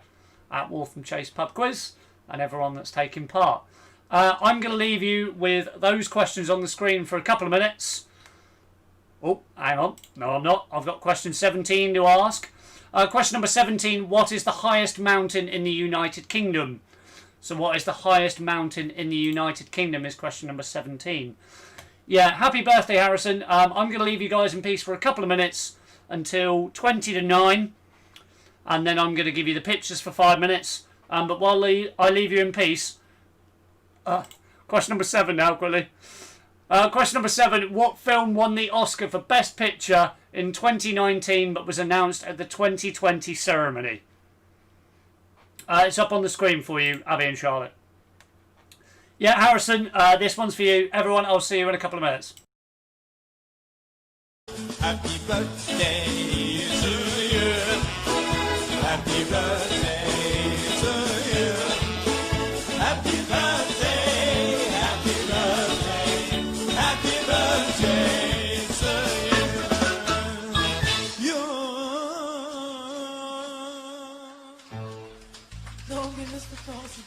at Waltham Chase Pub Quiz and everyone that's taken part. I'm going to leave you with those questions on the screen for a couple of minutes. Oh, hang on. No, I'm not. I've got question 17 to ask. Question number 17, what is the highest mountain in the United Kingdom? So what is the highest mountain in the United Kingdom is question number 17. Yeah, happy birthday, Harrison. I'm going to leave you guys in peace for a couple of minutes until 20 to 9. And then I'm going to give you the pictures for 5 minutes. But while I leave you in peace, question number 7 now, quickly. Question number 7, what film won the Oscar for Best Picture in 2019 but was announced at the 2020 ceremony? It's up on the screen for you, Abby and Charlotte. Yeah, Harrison, this one's for you. Everyone, I'll see you in a couple of minutes. Happy birthday to you. Happy birthday to you. Happy birthday, happy birthday, happy birthday to you. Don't be Mr. Frozen.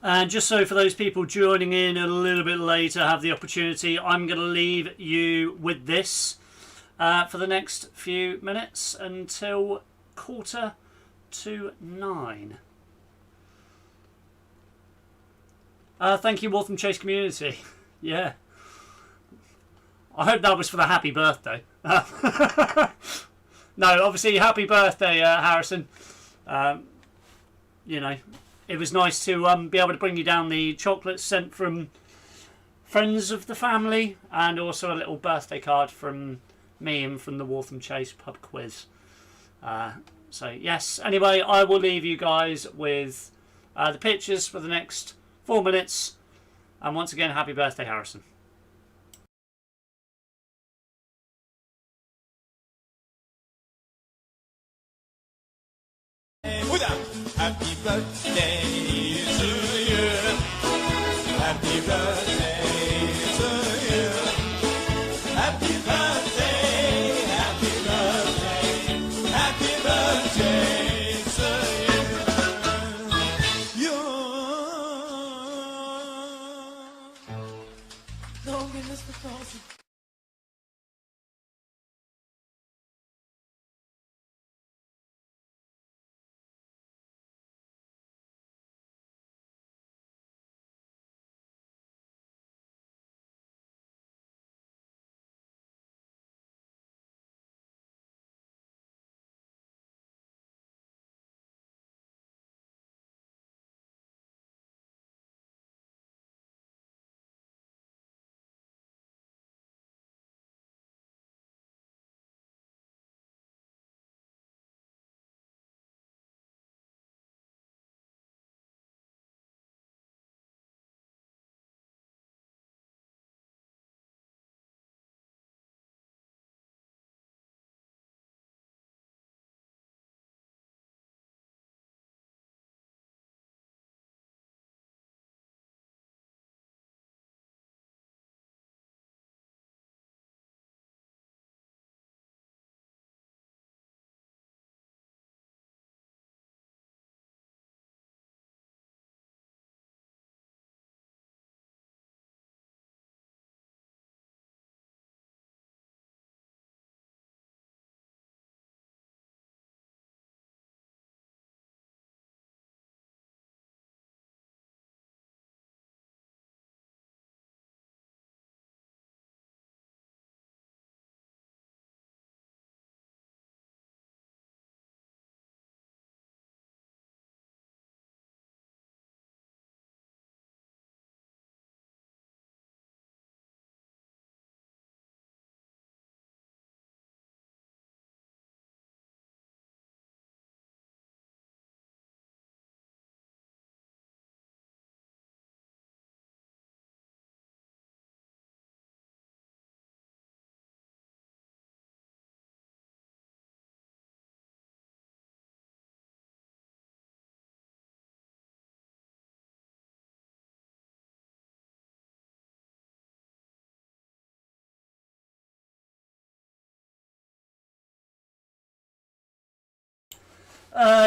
And just so for those people joining in a little bit later have the opportunity, I'm going to leave you with this for the next few minutes until 9:45. Thank you, Waltham Chase community. Yeah. I hope that was for the happy birthday. No, obviously, happy birthday, Harrison. You know, it was nice to be able to bring you down the chocolates sent from friends of the family, and also a little birthday card from me and from the Waltham Chase pub quiz. So yes, anyway, I will leave you guys with the pictures for the next 4 minutes, and once again, happy birthday, Harrison. Happy birthday to you. Happy birthday to you. Happy birthday, happy birthday, happy birthday to you. Don't get Mr. Crossy.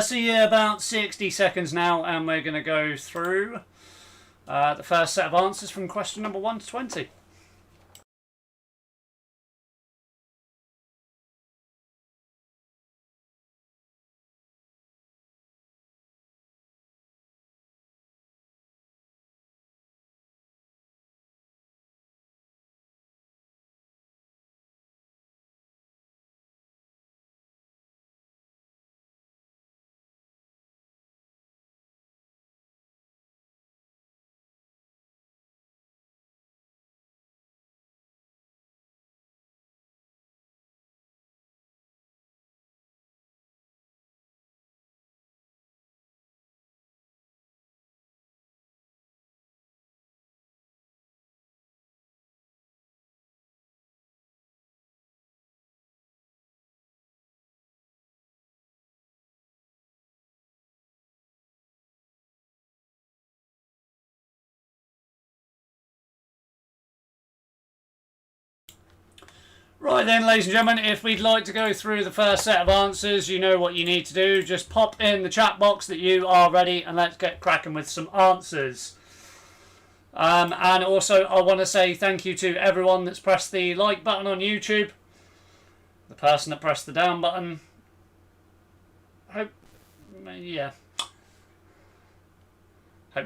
So yeah, about 60 seconds now, and we're going to go through the first set of answers from question number 1 to 20. Right then, ladies and gentlemen, if we'd like to go through the first set of answers, you know what you need to do. Just pop in the chat box that you are ready and let's get cracking with some answers. And also, I want to say thank you to everyone that's pressed the like button on YouTube. The person that pressed the down button. Hope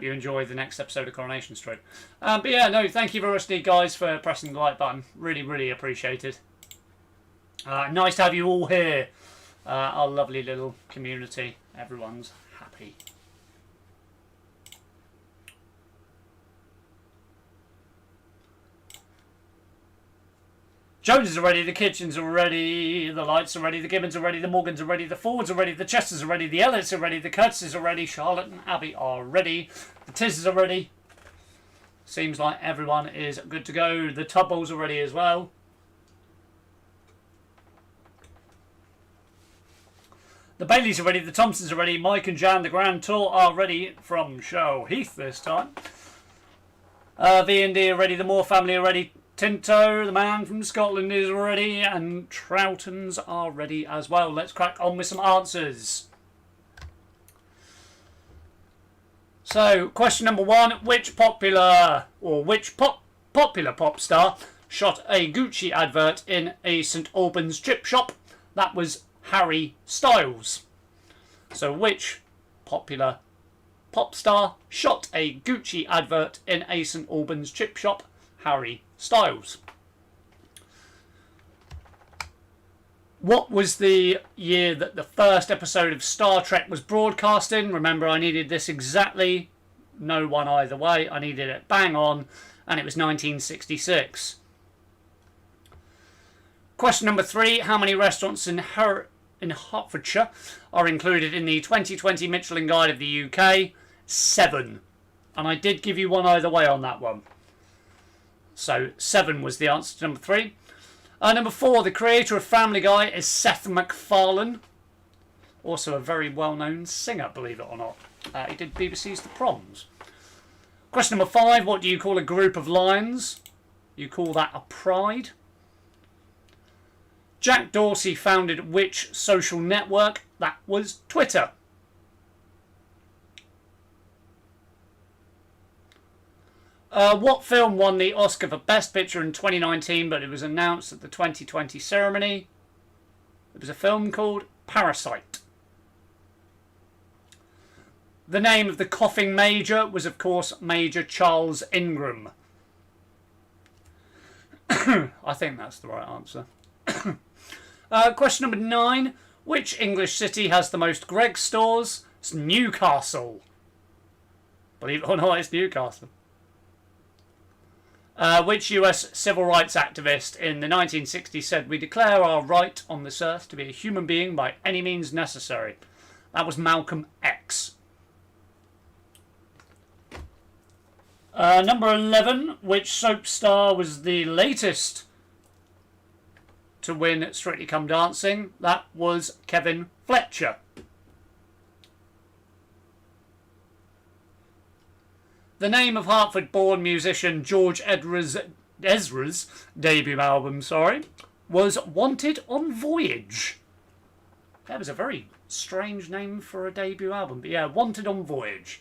you enjoy the next episode of Coronation Street. But yeah, no, thank you very much, guys, for pressing the like button. Really, really appreciated. Nice to have you all here. Our lovely little community. Everyone's happy. Jones are ready, the Kitchens are ready, the Lights are ready, the Gibbons are ready, the Morgans are ready, the Fords are ready, the Chesters are ready, the Elliots are ready, the Curtises are ready, Charlotte and Abby are ready, the Tizzes are ready. Seems like everyone is good to go. The Tubballs are ready as well. The Baileys are ready, the Thompsons are ready, Mike and Jan, the Grand Tour are ready from Show Heath this time. V&D are ready, the Moore family are ready, Tinto, the man from Scotland, is ready, and Troutons are ready as well. Let's crack on with some answers. So, question number 1, which popular pop star shot a Gucci advert in a St Albans chip shop? That was Harry Styles. So, which popular pop star shot a Gucci advert in a St Albans chip shop? Harry Styles. What was the year that the first episode of Star Trek was broadcast in? Remember, I needed this exactly. No one either way. I needed it bang on, and it was 1966. Question number 3. How many restaurants in Hertfordshire are included in the 2020 Michelin Guide of the UK? 7. And I did give you one either way on that one. So 7 was the answer to number 3. Number 4, the creator of Family Guy is Seth MacFarlane. Also a very well-known singer, believe it or not. He did BBC's The Proms. Question number 5, what do you call a group of lions? You call that a pride. Jack Dorsey founded which social network? That was Twitter. What film won the Oscar for Best Picture in 2019, but it was announced at the 2020 ceremony? It was a film called Parasite. The name of the coughing major was, of course, Major Charles Ingram. I think that's the right answer. Question number 9. Which English city has the most Greggs stores? It's Newcastle. Believe it or not, it's Newcastle. Which US civil rights activist in the 1960s said, "We declare our right on this earth to be a human being by any means necessary"? That was Malcolm X. Number 11. Which soap star was the latest to win Strictly Come Dancing? That was Kevin Fletcher. The name of Hartford-born musician George Ezra's debut album, was Wanted on Voyage. That was a very strange name for a debut album, but yeah, Wanted on Voyage.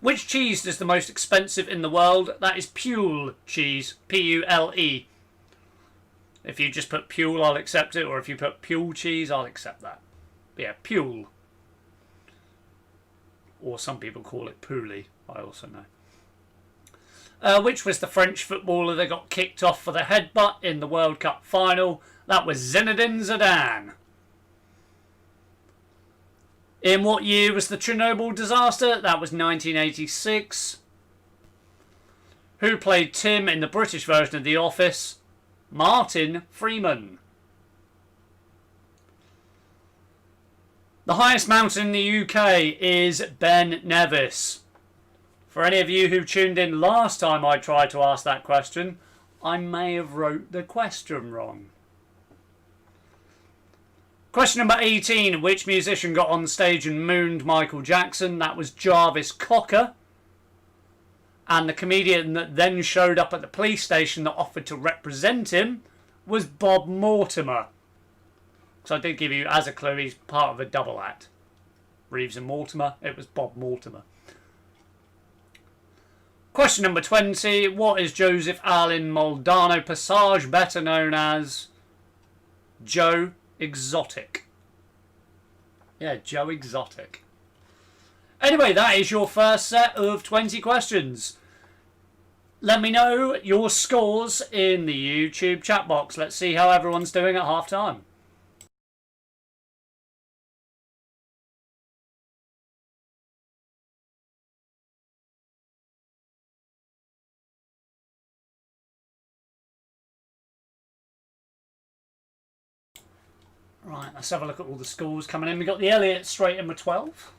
Which cheese is the most expensive in the world? That is Pule cheese, P-U-L-E. If you just put Pule, I'll accept it, or if you put Pule cheese, I'll accept that. But yeah, Pule. Or some people call it Poulet, I also know. Which was the French footballer that got kicked off for the headbutt in the World Cup final? That was Zinedine Zidane. In what year was the Chernobyl disaster? That was 1986. Who played Tim in the British version of The Office? Martin Freeman. The highest mountain in the UK is Ben Nevis. For any of you who tuned in last time I tried to ask that question, I may have wrote the question wrong. Question number 18. Which musician got on stage and mooned Michael Jackson? That was Jarvis Cocker. And the comedian that then showed up at the police station that offered to represent him was Bob Mortimer. So I did give you, as a clue, he's part of a double act. Reeves and Mortimer, it was Bob Mortimer. Question number 20. What is Joseph Allen Moldano Passage better known as? Joe Exotic. Yeah, Joe Exotic. Anyway, that is your first set of 20 questions. Let me know your scores in the YouTube chat box. Let's see how everyone's doing at half time. Right, let's have a look at all the scores coming in. We got the Elliot straight in with 12.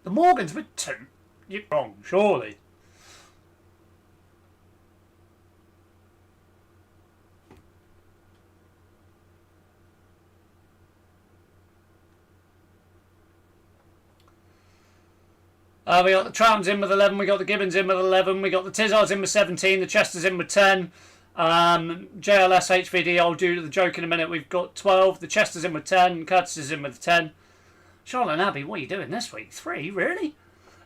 The Morgans with 2. You're wrong, surely. We got the Troutons in with 11, we got the Gibbons in with 11, we got the Tizzards in with 17, the Chesters in with 10, JLS HVD, I'll do the joke in a minute, we've got 12, the Chesters in with 10, Curtis is in with 10. Charlotte and Abbey, what are you doing this week? 3, really?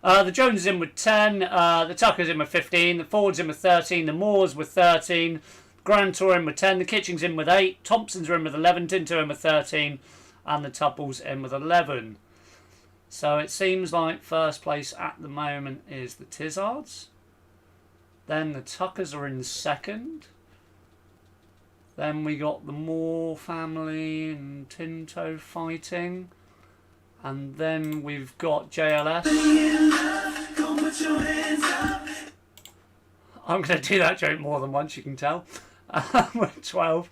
The Joneses in with 10, the Tuckers in with 15, the Fords in with 13, the Moores with 13, Grand Tour in with 10, the Kitchings in with 8, Thompsons are in with 11, Tinto in with 13, and the Tupples in with 11. So it seems like first place at the moment is the Tizzards. Then the Tuckers are in second. Then we got the Moore family and Tinto fighting. And then we've got JLS. I'm going to do that joke more than once, you can tell. With 12.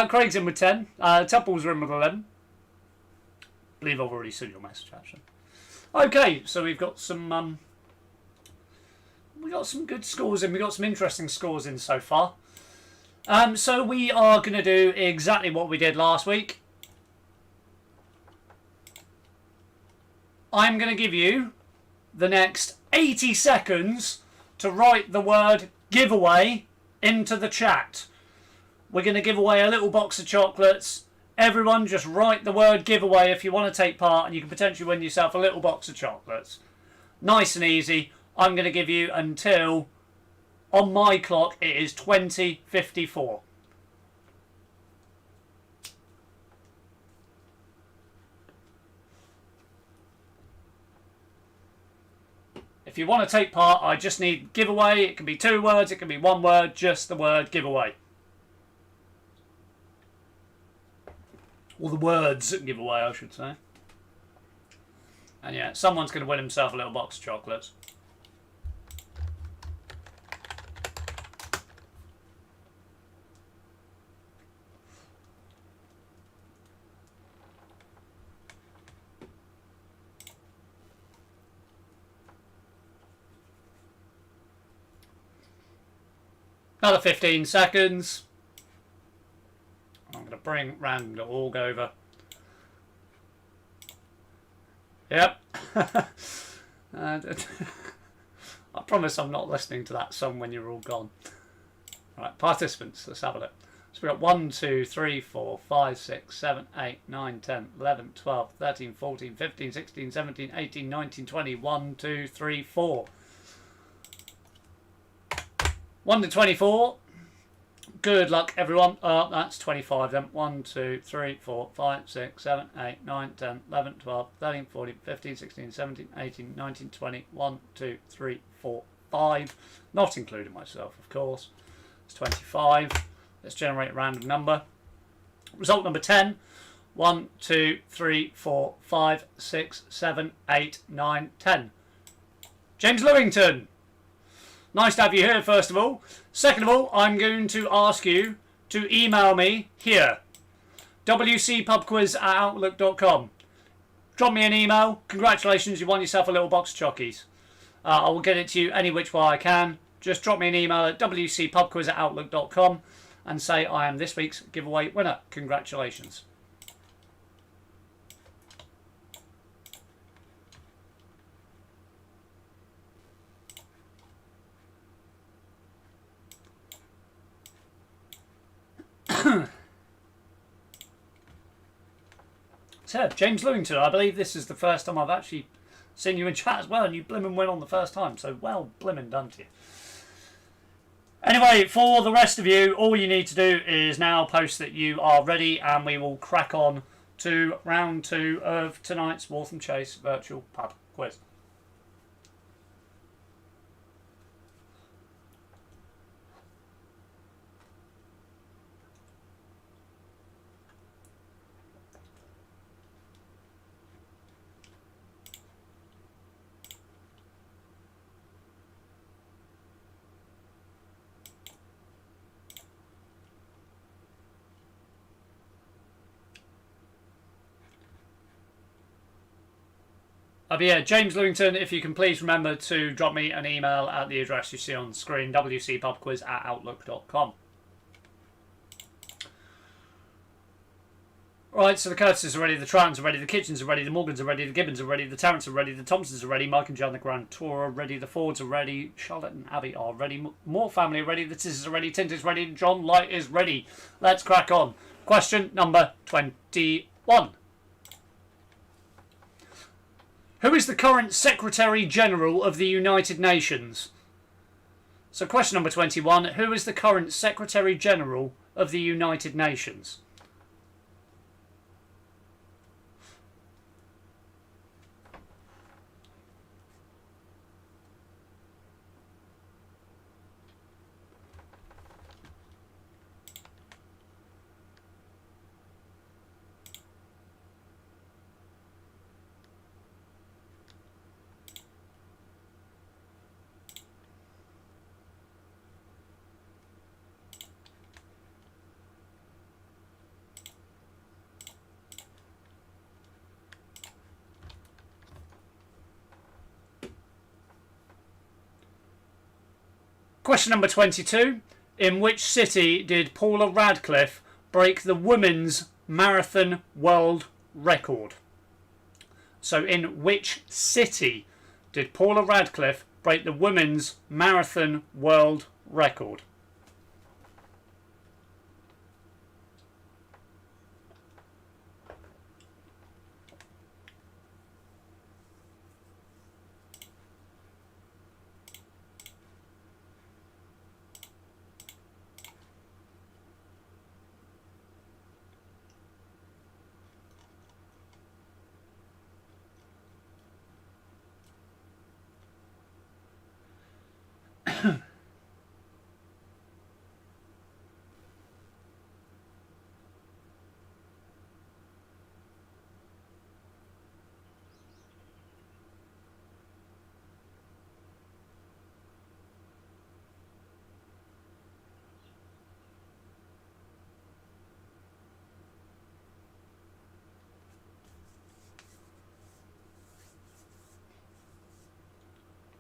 Craig's in with 10. Tupples are in with 11. I believe I've already seen your message, actually. Okay, so we've got some good scores in. We've got some interesting scores in so far. So we are going to do exactly what we did last week. I'm going to give you the next 80 seconds to write the word giveaway into the chat. We're going to give away a little box of chocolates. Everyone just write the word giveaway if you want to take part, and you can potentially win yourself a little box of chocolates. Nice and easy. I'm going to give you until, on my clock, it is 20:54. If you want to take part, I just need giveaway. It can be 2 words, it can be 1 word, just the word giveaway. Or the words giveaway, I should say. And yeah, someone's going to win himself a little box of chocolates. Another 15 seconds. I'm going to bring random.org over. Yep. I promise I'm not listening to that song when you're all gone. Right, participants, let's have a look. So we've got 1, 2, 3, 4, 5, 6, 7, 8, 9, 10, 11, 12, 13, 14, 15, 16, 17, 18, 19, 20. 1, 2, 3, 4. 1 to 24. Good luck, everyone. That's 25 then. 1, 2, 3, 4, 5, 6, 7, 8, 9, 10, 11, 12, 13, 14, 15, 16, 17, 18, 19, 20. 1, 2, 3, 4, 5. Not including myself, of course. It's 25. Let's generate a random number. Result number 10. 1, 2, 3, 4, 5, 6, 7, 8, 9, 10. James Lewington. Nice to have you here, first of all. Second of all, I'm going to ask you to email me here. WCPUBQUIZ@outlook.com. Drop me an email. Congratulations, you won yourself a little box of chockies. I will get it to you any which way I can. Just drop me an email at WCPUBQUIZ@outlook.com and say I am this week's giveaway winner. Congratulations. So, James Lewington, I believe this is the first time I've actually seen you in chat as well, and you blimmin' win on the first time, so well blimmin' done to you. Anyway, for the rest of you, all you need to do is now post that you are ready, and we will crack on to round 2 of tonight's Waltham Chase virtual pub quiz. But yeah, James Lewington, if you can please remember to drop me an email at the address you see on the screen, wcpubquiz@outlook.com. Right, so the Curtises are ready, the Troutons are ready, the Kitchens are ready, the Morgans are ready, the Gibbons are ready, the Tarrants are ready, the Thompsons are ready, Mike and John the Grand Tour are ready, the Fords are ready, Charlotte and Abby are ready, Moore family are ready, the Tisses are ready, Tint is ready, John Light is ready. Let's crack on. Question number 21. Who is the current Secretary General of the United Nations? So question number 21. Who is the current Secretary General of the United Nations? Question number 22. In which city did Paula Radcliffe break the women's marathon world record? So in which city did Paula Radcliffe break the women's marathon world record?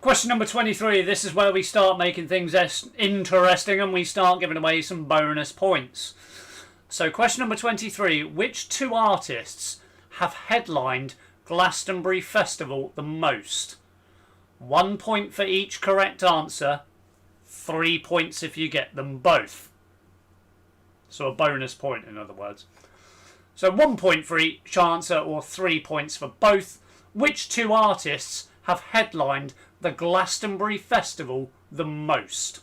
Question number 23. This is where we start making things interesting and we start giving away some bonus points. So question number 23. Which two artists have headlined Glastonbury Festival the most? 1 point for each correct answer. 3 points if you get them both. So a bonus point, in other words. So 1 point for each answer or 3 points for both. Which two artists have headlined the Glastonbury Festival the most?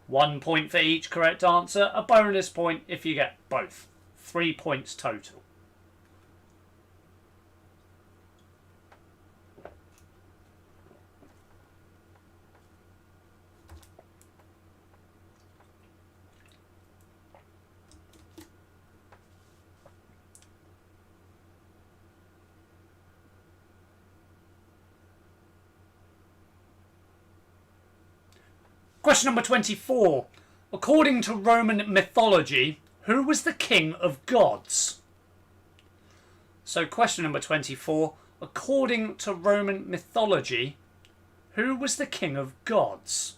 1 point for each correct answer, a bonus point if you get both. 3 points total. Question number 24. According to Roman mythology, who was the king of gods? So question number 24. According to Roman mythology, who was the king of gods?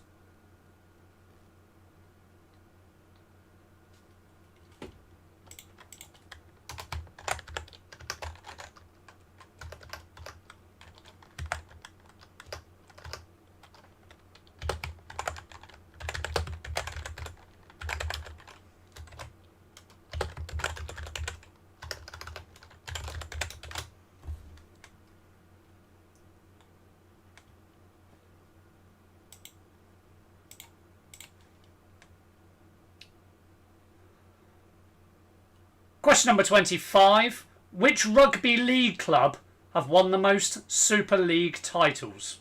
Question number 25. Which rugby league club have won the most Super League titles?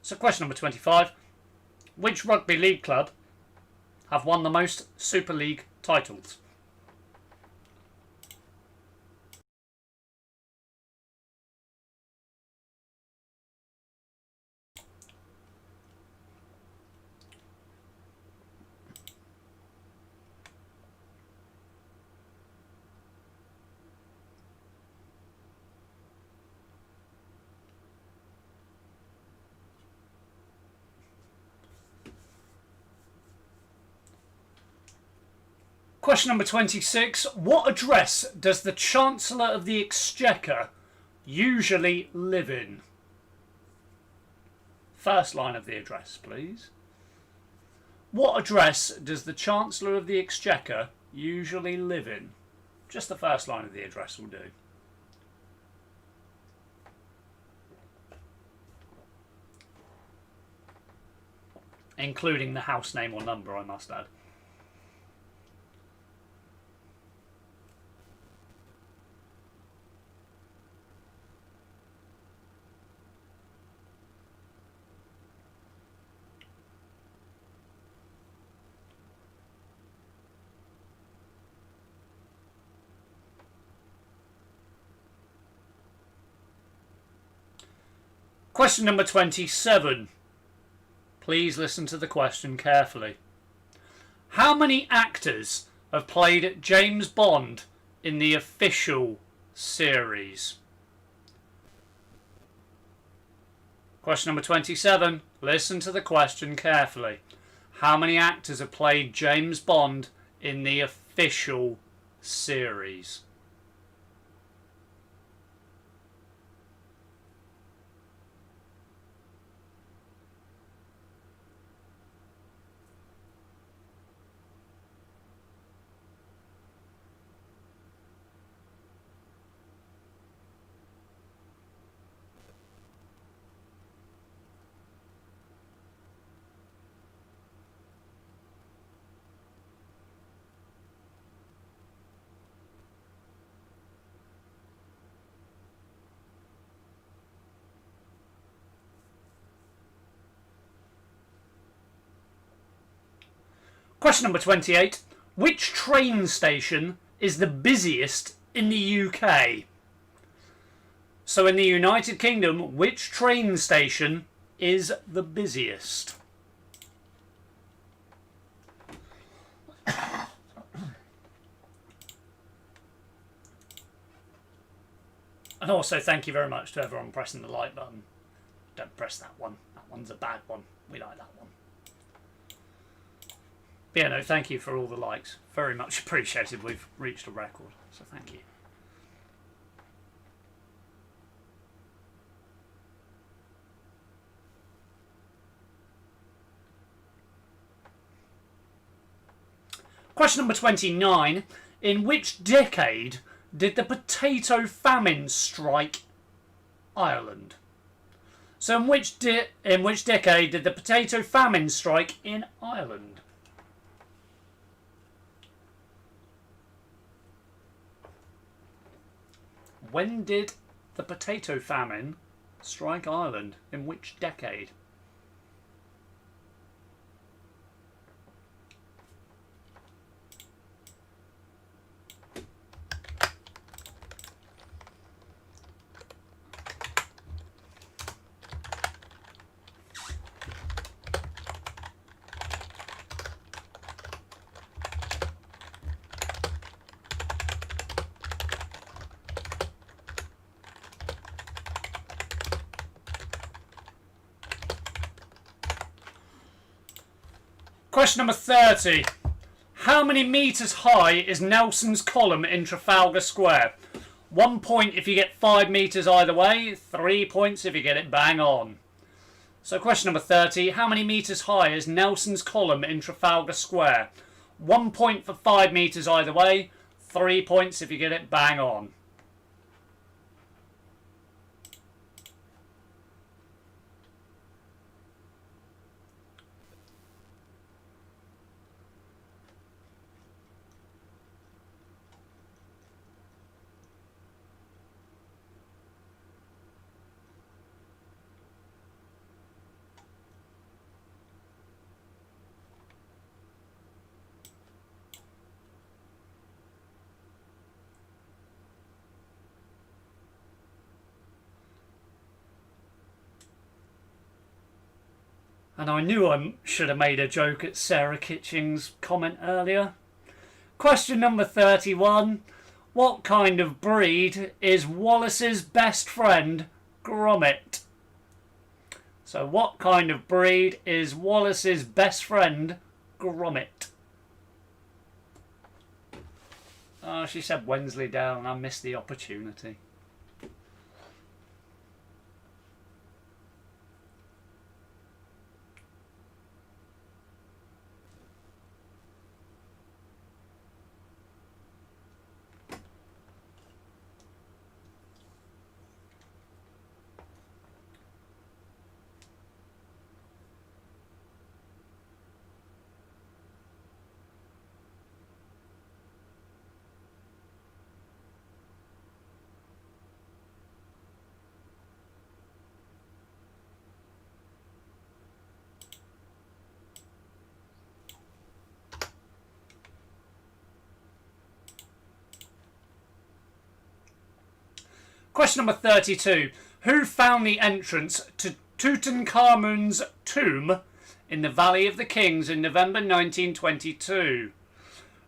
So question number 25. Which rugby league club have won the most Super League titles? Question number 26. What address does the Chancellor of the Exchequer usually live in? First line of the address, please. What address does the Chancellor of the Exchequer usually live in? Just the first line of the address will do. Including the house name or number, I must add. Question number 27. Please listen to the question carefully. How many actors have played James Bond in the official series? Question number 27. Listen to the question carefully. How many actors have played James Bond in the official series? Question number 28. Which train station is the busiest in the UK? So in the United Kingdom, which train station is the busiest? And also thank you very much to everyone pressing the like button. Don't press that one. That one's a bad one. We like that one. But yeah, no, thank you for all the likes. Very much appreciated. We've reached a record, so thank you. Question number 29. In which decade did the potato famine strike Ireland? So in which decade did the potato famine strike in Ireland? When did the potato famine strike Ireland? In which decade? Question number 30. How many metres high is Nelson's Column in Trafalgar Square? 1 point if you get 5 metres either way, 3 points if you get it bang on. So question number 30. How many metres high is Nelson's Column in Trafalgar Square? 1 point for 5 metres either way, 3 points if you get it bang on. And I knew I should have made a joke at Sarah Kitching's comment earlier. Question number 31. What kind of breed is Wallace's best friend, Gromit? So what kind of breed is Wallace's best friend, Gromit? Oh, she said Wensleydale and I missed the opportunity. Question number 32. Who found the entrance to Tutankhamun's tomb in the Valley of the Kings in November 1922?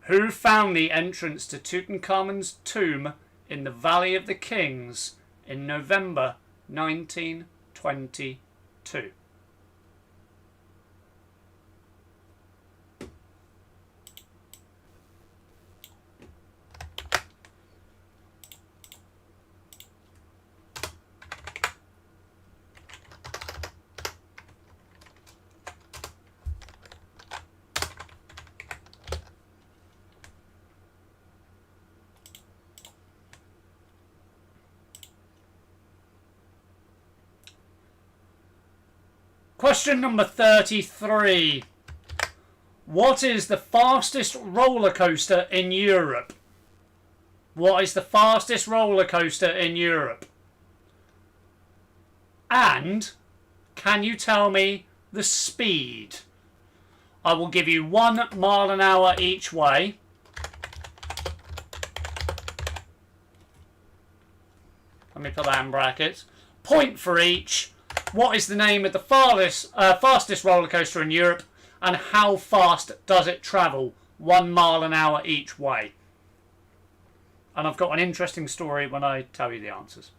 Who found the entrance to Tutankhamun's tomb in the Valley of the Kings in November 1922? Question number 33. What is the fastest roller coaster in Europe? What is the fastest roller coaster in Europe? And can you tell me the speed? I will give you 1 mile an hour each way. Let me put that in brackets. Point for each. What is the name of the fastest roller coaster in Europe, and how fast does it travel? 1 mile an hour each way. And I've got an interesting story when I tell you the answers.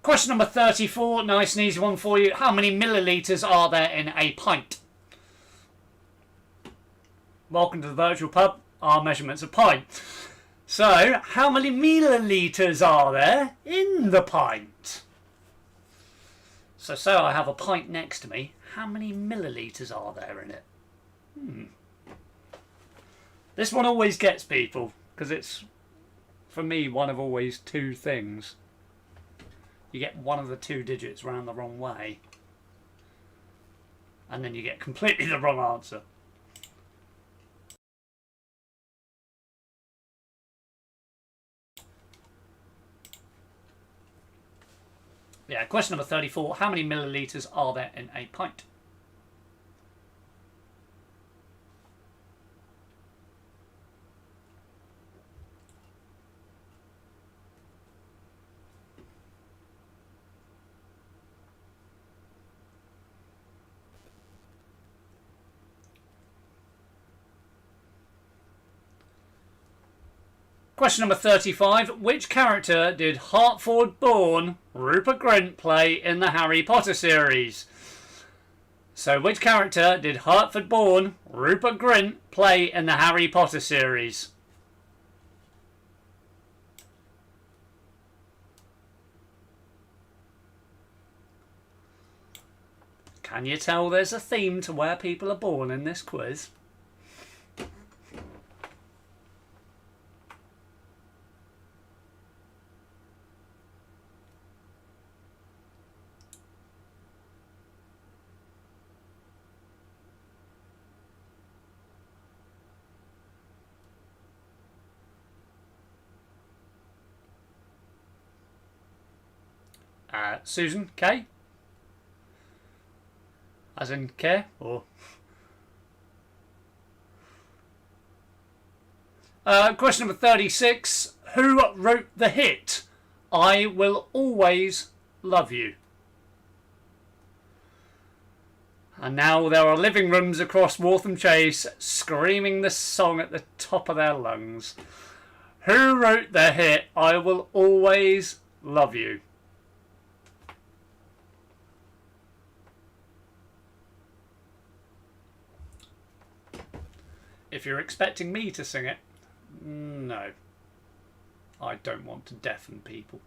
Question number 34, nice and easy one for you. How many millilitres are there in a pint? Welcome to the virtual pub. Our measurement's a pint. So, how many millilitres are there in the pint? So I have a pint next to me. How many millilitres are there in it? This one always gets people, because it's, for me, one of always two things. You get one of the two digits round the wrong way, and then you get completely the wrong answer. Yeah, question number 34. How many millilitres are there in a pint? Question number 35. Which character did Hartford-born Rupert Grint play in the Harry Potter series? So, which character did Hartford-born Rupert Grint play in the Harry Potter series? Can you tell there's a theme to where people are born in this quiz? Susan, K? As in care? Or... question number 36. Who wrote the hit I Will Always Love You? And now there are living rooms across Waltham Chase screaming this song at the top of their lungs. Who wrote the hit I Will Always Love You? If you're expecting me to sing it, no. I don't want to deafen people.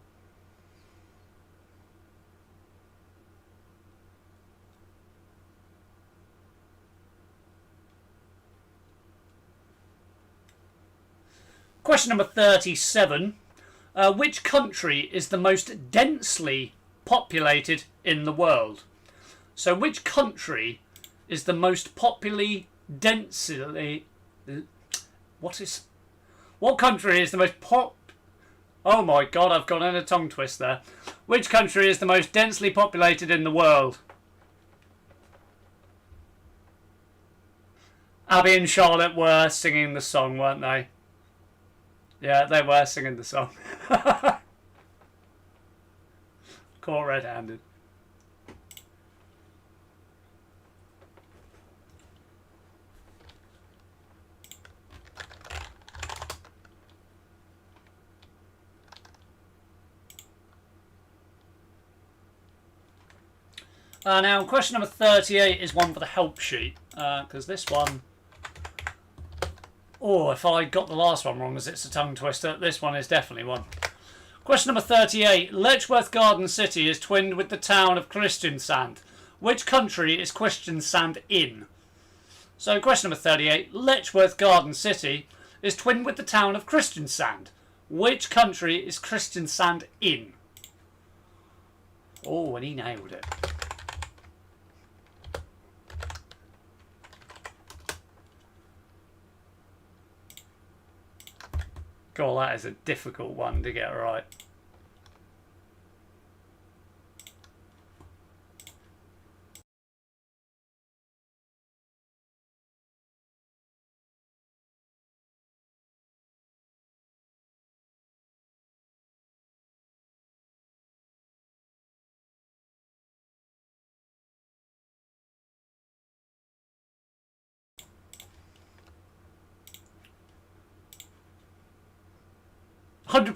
Question number 37. Which country is the most densely populated in the world? So which country is the most densely... What country is the most Oh my god, I've gone in a tongue twist there. Which country is the most densely populated in the world? Abby and Charlotte were singing the song, weren't they? Yeah, they were singing the song. Caught red-handed. Now, question number 38 is one for the help sheet, because this one... Oh, if I got the last one wrong as it's a tongue twister, this one is definitely one. Question number 38. Letchworth Garden City is twinned with the town of Kristiansand. Which country is Kristiansand in? So, question number 38. Letchworth Garden City is twinned with the town of Kristiansand. Which country is Kristiansand in? Oh, and he nailed it. God, that is a difficult one to get right.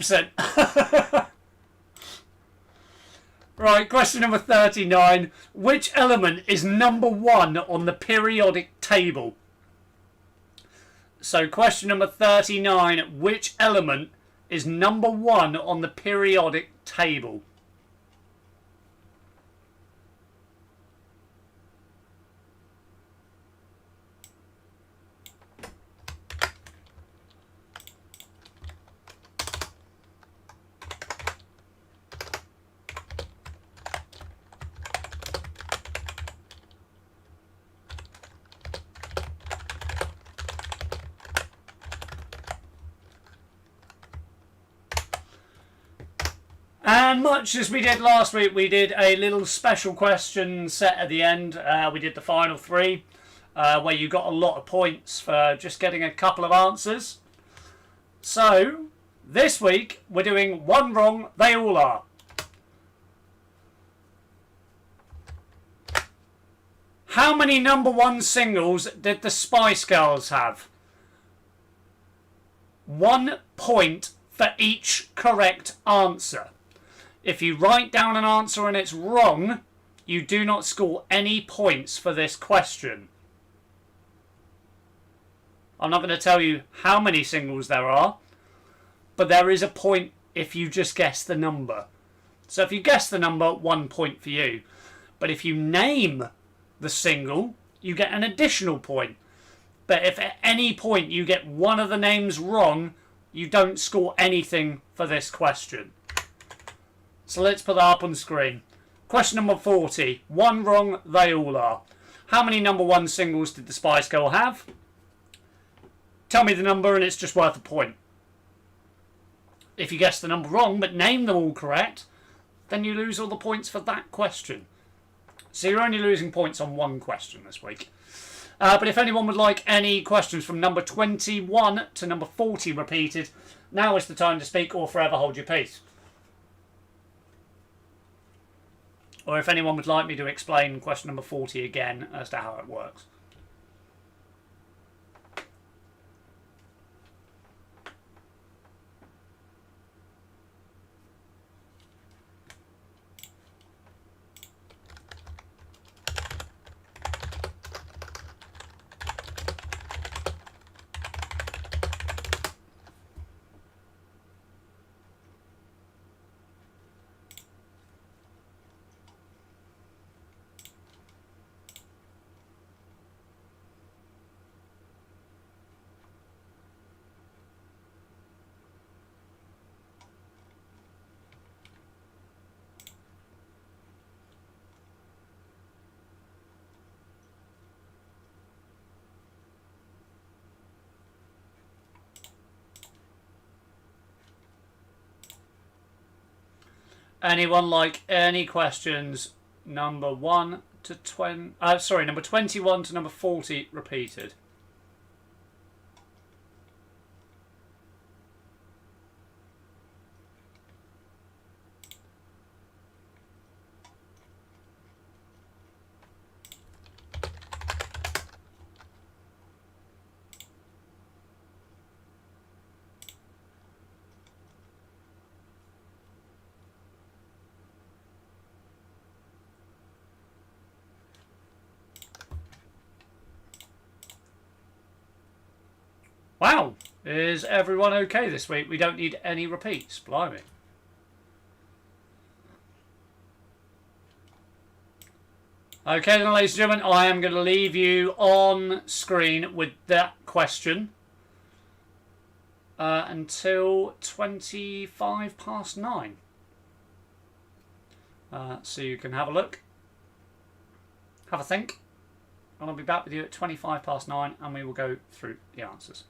%. Right, question number 39. Which element is number 1 on the periodic table? So, question number 39. Which element is number 1 on the periodic table? And much as we did last week, we did a little special question set at the end. We did the final 3, where you got a lot of points for just getting a couple of answers. So, this week, we're doing one wrong, they all are. How many number 1 singles did the Spice Girls have? 1 point for each correct answer. If you write down an answer and it's wrong, you do not score any points for this question. I'm not going to tell you how many singles there are, but there is a point if you just guess the number. So if you guess the number, 1 point for you. But if you name the single, you get an additional point. But if at any point you get one of the names wrong, you don't score anything for this question. So let's put that up on screen. Question number 40. 1 wrong, they all are. How many number 1 singles did the Spice Girl have? Tell me the number and it's just worth a point. If you guess the number wrong but name them all correct, then you lose all the points for that question. So you're only losing points on one question this week. But if anyone would like any questions from number 21 to number 40 repeated, now is the time to speak or forever hold your peace. Or if anyone would like me to explain question number 40 again as to how it works. Anyone like any questions? Number 1 to 20. Number 21 to number 40 repeated. Wow, is everyone okay this week? We don't need any repeats, blimey. Okay then, ladies and gentlemen, I am going to leave you on screen with that question until 25 past 9. So you can have a look, have a think, and I'll be back with you at 25 past 9 and we will go through the answers.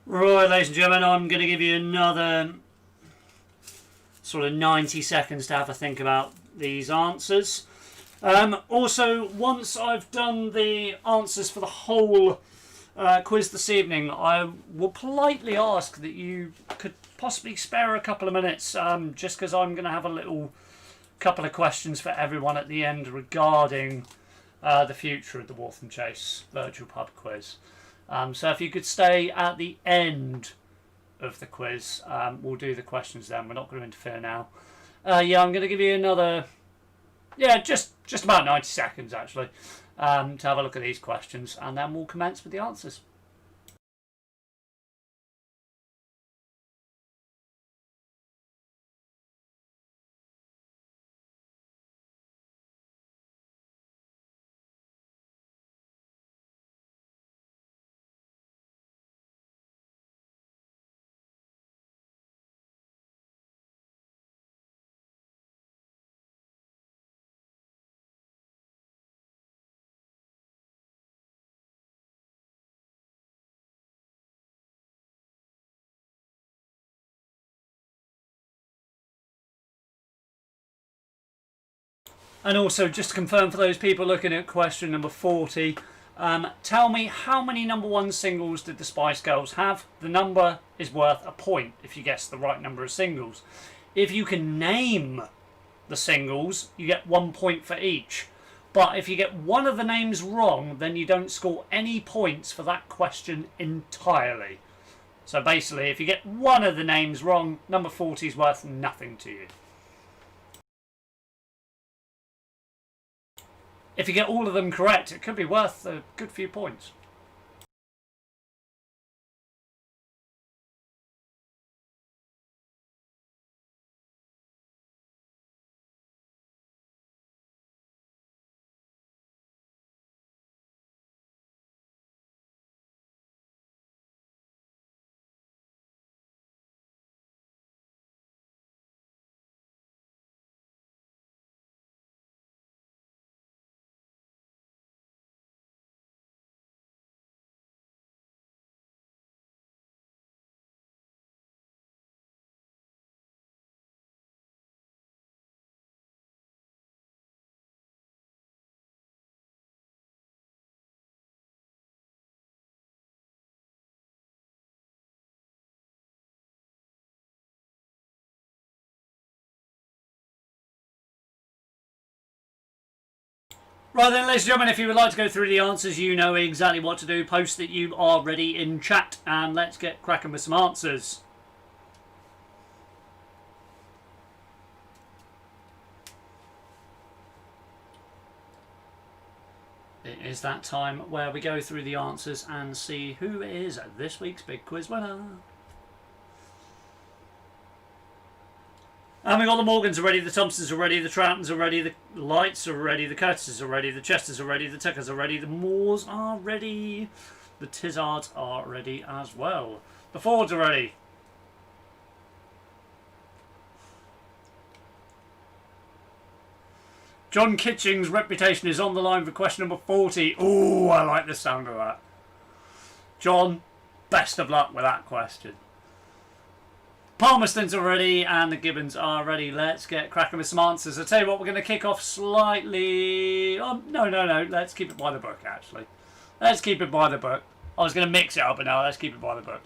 Right, ladies and gentlemen, I'm going to give you another sort of 90 seconds to have a think about these answers. Also, once I've done the answers for the whole quiz this evening, I will politely ask that you could possibly spare a couple of minutes, just because I'm going to have a little couple of questions for everyone at the end regarding the future of the Waltham Chase virtual pub quiz. So if you could stay at the end of the quiz, we'll do the questions then. We're not going to interfere now. Yeah, I'm going to give you another, just about 90 seconds actually, to have a look at these questions, and then we'll commence with the answers. And also, just to confirm for those people looking at question number 40, tell me how many number one singles did the Spice Girls have? The number is worth a point if you guess the right number of singles. If you can name the singles, you get 1 point for each. But if you get one of the names wrong, then you don't score any points for that question entirely. So basically, if you get one of the names wrong, number 40 is worth nothing to you. If you get all of them correct, it could be worth a good few points. Right then, ladies and gentlemen, if you would like to go through the answers, you know exactly what to do. Post that you are ready in chat, and let's get cracking with some answers. It is that time where we go through the answers and see who is this week's big quiz winner. And we got the Morgans are ready, the Thompsons are ready, the Troutons are ready, the Lights are ready, the Curtises are ready, the Chesters are ready, the Tuckers are ready, the Moores are ready, the Tizards are ready as well. The Fords are ready. John Kitching's reputation is on the line for question number 40. Ooh, I like the sound of that. John, best of luck with that question. Palmerstons are ready and the Gibbons are ready. Let's get cracking with some answers. I'll tell you what, we're going to kick off slightly... Oh, no. Let's keep it by the book, actually. Let's keep it by the book. I was going to mix it up, but no, let's keep it by the book.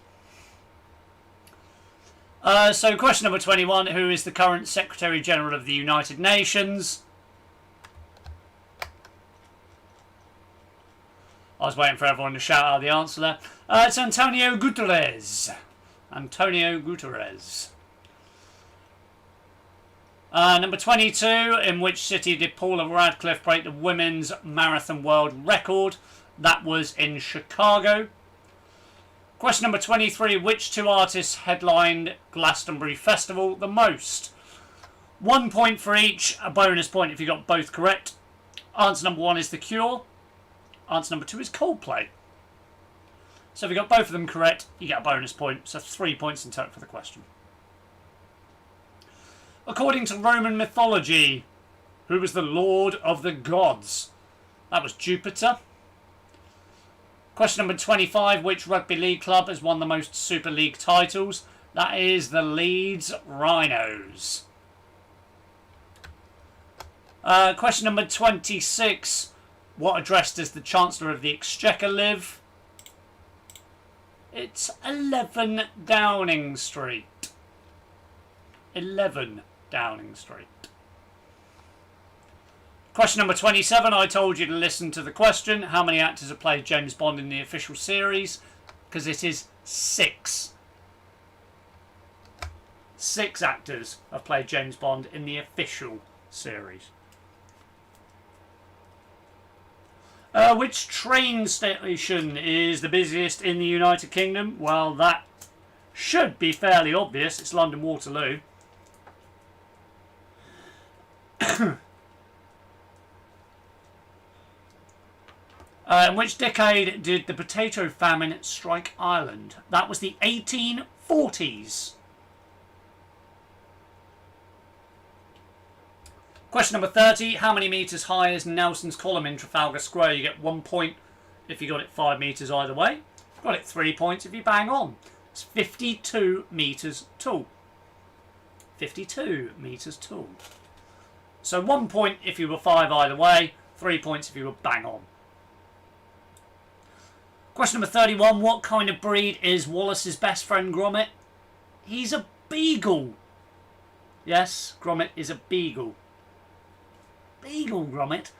So, question number 21. Who is the current Secretary General of the United Nations? I was waiting for everyone to shout out the answer there. It's Antonio Guterres. Antonio Guterres. Number 22. In which city did Paula Radcliffe break the women's marathon world record? That was in Chicago. Question number 23. Which two artists headlined Glastonbury Festival the most? 1 point for each. A bonus point if you got both correct. Answer number 1 is The Cure. Answer number 2 is Coldplay. So if you got both of them correct, you get a bonus point. So 3 points in total for the question. According to Roman mythology, who was the lord of the gods? That was Jupiter. Question number 25. Which rugby league club has won the most Super League titles? That is the Leeds Rhinos. Question number 26. What address does the Chancellor of the Exchequer live? It's 11 Downing Street. 11 Downing Street. Question number 27. I told you to listen to the question. How many actors have played James Bond in the official series? Because it is 6. 6 actors have played James Bond in the official series. Which train station is the busiest in the United Kingdom? Well, that should be fairly obvious. It's London Waterloo. In which decade did the potato famine strike Ireland? That was the 1840s. Question number 30. How many metres high is Nelson's column in Trafalgar Square? You get 1 point if you got it 5 metres either way. Got it 3 points if you bang on. It's 52 metres tall. 52 metres tall. So 1 point if you were 5 either way. 3 points if you were bang on. Question number 31. What kind of breed is Wallace's best friend Gromit? He's a beagle. Yes, Gromit is a beagle. Beagle Gromit.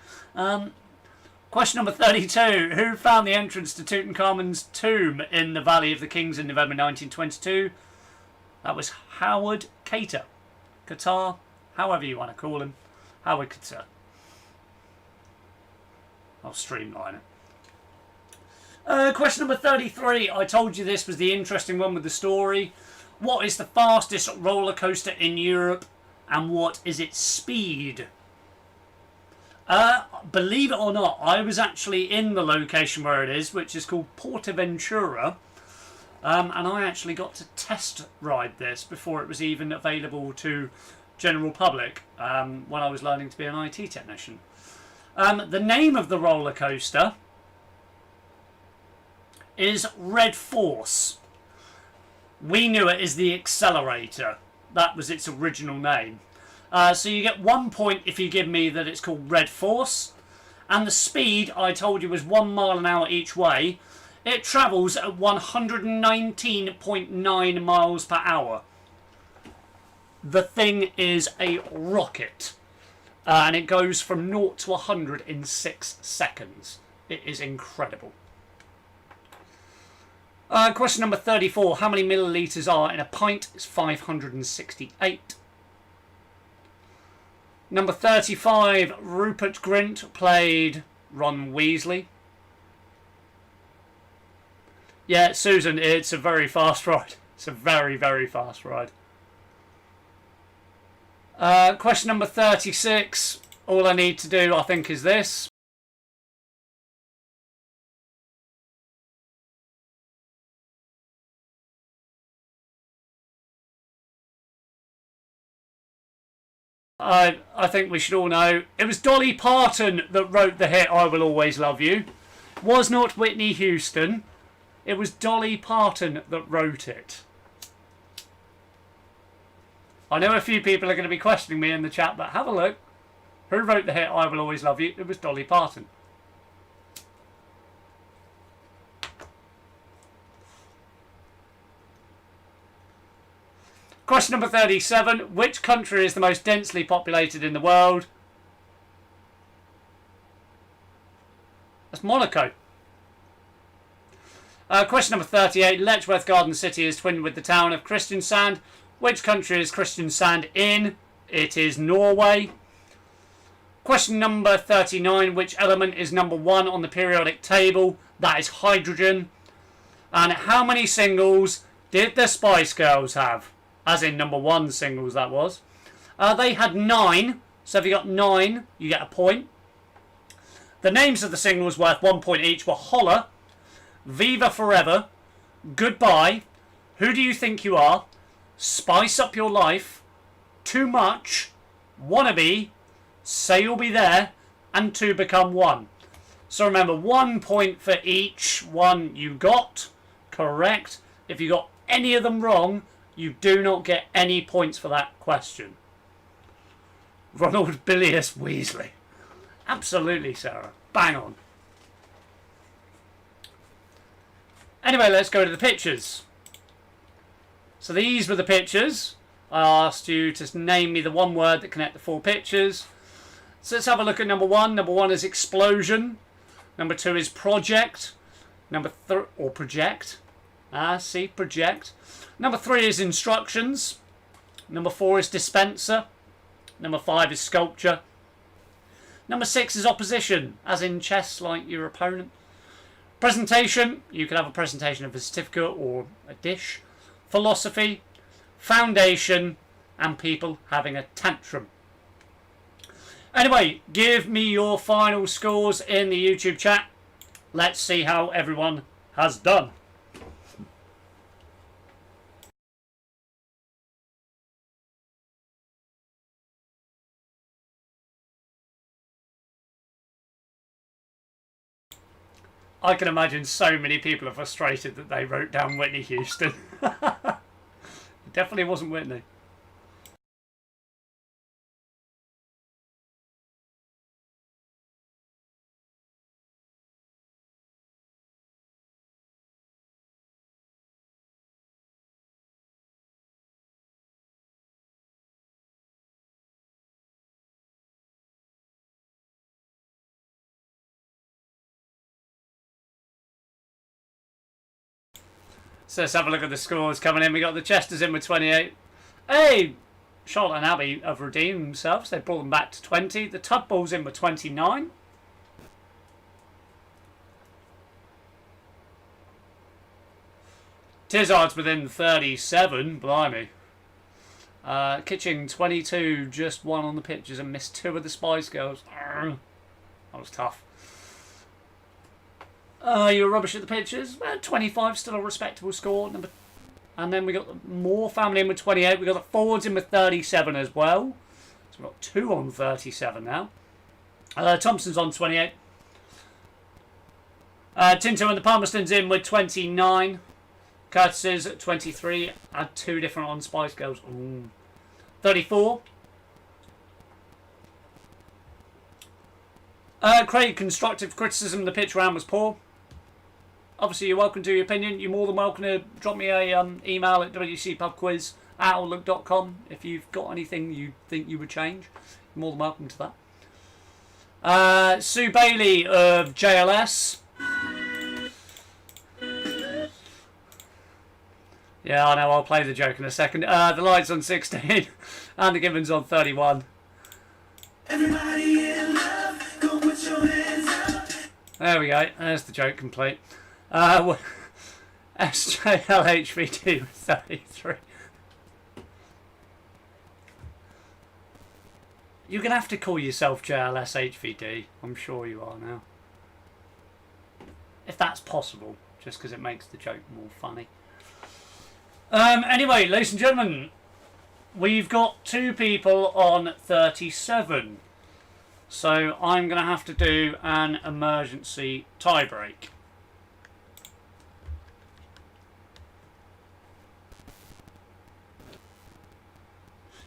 Question number 32. Who found the entrance to Tutankhamun's tomb in the Valley of the Kings in November 1922? That was Howard Carter. Qatar, however you want to call him. Howard Carter. I'll streamline it. Question number 33. I told you this was the interesting one with the story. What is the fastest roller coaster in Europe and what is its speed? Believe it or not, I was actually in the location where it is, which is called Portaventura, and I actually got to test ride this before it was even available to general public when I was learning to be an IT technician. The name of the roller coaster is Red Force. We knew it as the Accelerator. That was its original name. So you get 1 point if you give me that it's called Red Force. And the speed, I told you, was 1 mile an hour each way. It travels at 119.9 miles per hour. The thing is a rocket. And it goes from 0 to 100 in 6 seconds. It is incredible. Question number 34. How many millilitres are in a pint? It's 568. Number 35, Rupert Grint played Ron Weasley. Yeah, Susan, it's a very fast ride. It's a very, very fast ride. Question number 36. All I need to do, I think, is this. I think we should all know it was Dolly Parton that wrote the hit I Will Always Love You. It was not Whitney Houston. It was Dolly Parton that wrote it. I know a few people are going to be questioning me in the chat, but have a look. Who wrote the hit I Will Always Love You? It was Dolly Parton. Question number 37. Which country is the most densely populated in the world? That's Monaco. Question number 38. Letchworth Garden City is twinned with the town of Kristiansand. Which country is Kristiansand in? It is Norway. Question number 39. Which element is number 1 on the periodic table? That is hydrogen. And how many singles did the Spice Girls have? As in number 1 singles, that was. They had 9. So if you got 9, you get a point. The names of the singles worth 1 point each were Holler, Viva Forever, Goodbye, Who Do You Think You Are, Spice Up Your Life, Too Much, Wannabe, Say You'll Be There, and To Become One. So remember, 1 point for each one you got correct. If you got any of them wrong, you do not get any points for that question. Ronald Bilius Weasley. Absolutely, Sarah. Bang on. Anyway, let's go to the pictures. So these were the pictures. I asked you to name me the one word that connect the 4 pictures. So let's have a look at number 1. Number 1 is explosion. Number 2 is project. Number 3, or project. See, project. Number 3 is instructions. Number 4 is dispenser. Number 5 is sculpture. Number 6 is opposition, as in chess, like your opponent. Presentation, you can have a presentation of a certificate or a dish. Philosophy, foundation, and people having a tantrum. Anyway, give me your final scores in the YouTube chat. Let's see how everyone has done. I can imagine so many people are frustrated that they wrote down Whitney Houston. It definitely wasn't Whitney. So let's have a look at the scores coming in. We got the Chesters in with 28. Hey, Charlotte and Abby have redeemed themselves. They brought them back to 20. The Tugballs in with 29. Tizard's within 37. Blimey. Kitchen 22 just won on the pitches and missed 2 of the Spice Girls. That was tough. You were rubbish at the pitches. 25, still a respectable score. And then we got the Moore family in with 28. We got the Forwards in with 37 as well. So we've got 2 on 37 now. Thompson's on 28. Tinto and the Palmerstons in with 29. Curtis's at 23. Had 2 different on Spice Girls. Ooh. 34. Craig, constructive criticism. The pitch round was poor. Obviously, you're welcome to your opinion. You're more than welcome to drop me a email at WCPUBQUIZ@outlook.com if you've got anything you think you would change. You're more than welcome to that. Sue Bailey of JLS. Yeah, I know. I'll play the joke in a second. The Lights on 16 and the Gibbons on 31. Everybody in love, go put your hands up. There we go. There's the joke complete. SJLHVT with 33. You're going to have to call yourself JLSHVD. I'm sure you are now. If that's possible, just because it makes the joke more funny. Anyway, ladies and gentlemen, we've got 2 people on 37. So I'm going to have to do an emergency tie break.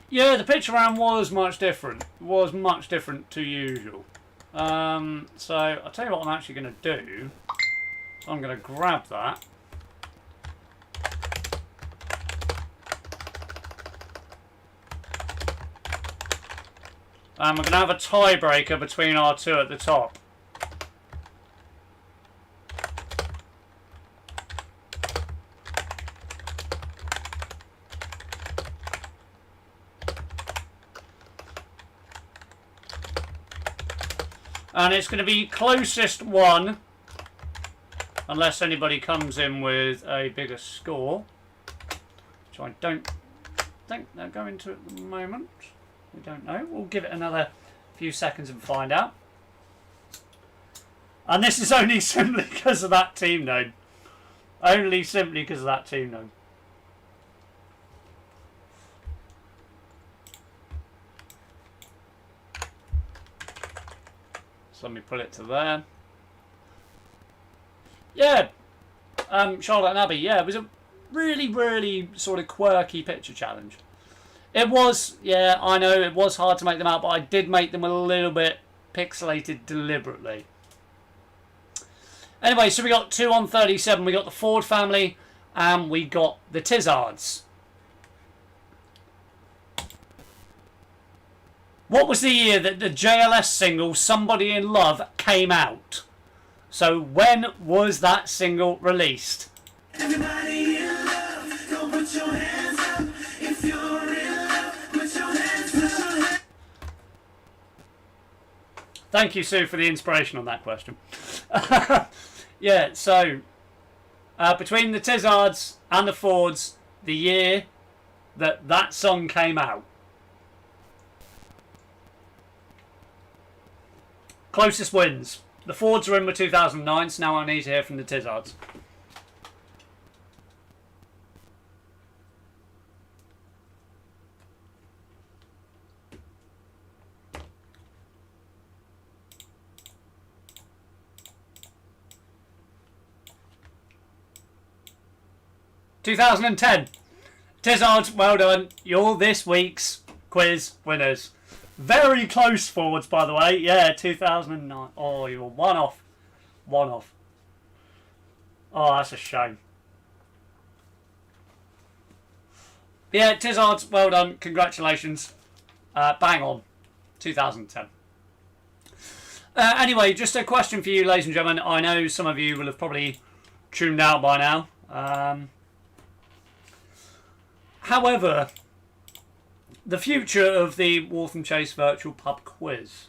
Yeah, the pitch round was much different. Was much different to usual. So I'll tell you what I'm actually going to do. I'm going to grab that. And we're going to have a tiebreaker between our 2 at the top. And it's going to be closest one, unless anybody comes in with a bigger score, which I don't think they're going to at the moment. We don't know. We'll give it another few seconds and find out. And this is only simply because of that team name. Only simply because of that team name. So let me put it to there. Yeah, Charlotte and Abby. Yeah, it was a really, really sort of quirky picture challenge. It was, yeah, I know it was hard to make them out, but I did make them a little bit pixelated deliberately. Anyway, so we got 2 on 37. We got the Ford family, and we got the Tizards. What was the year that the JLS single "Somebody in Love" came out? So when was that single released? Everybody in love, go put your hands up. If you're in love, put your hands up. Thank you, Sue, for the inspiration on that question. Yeah, so between the Tizards and the Fords, the year that that song came out. Closest wins. The Fords are in with 2009, so now I need to hear from the Tizards. (2010) Tizards, well done. You're this week's quiz winners. Very close Forwards, by the way. Yeah, 2009. Oh, you were one off. One off. Oh, that's a shame. Yeah, Tizards, well done. Congratulations. Bang on. 2010. Anyway, just a question for you, ladies and gentlemen. I know some of you will have probably tuned out by now. However, the future of the Waltham Chase Virtual Pub Quiz.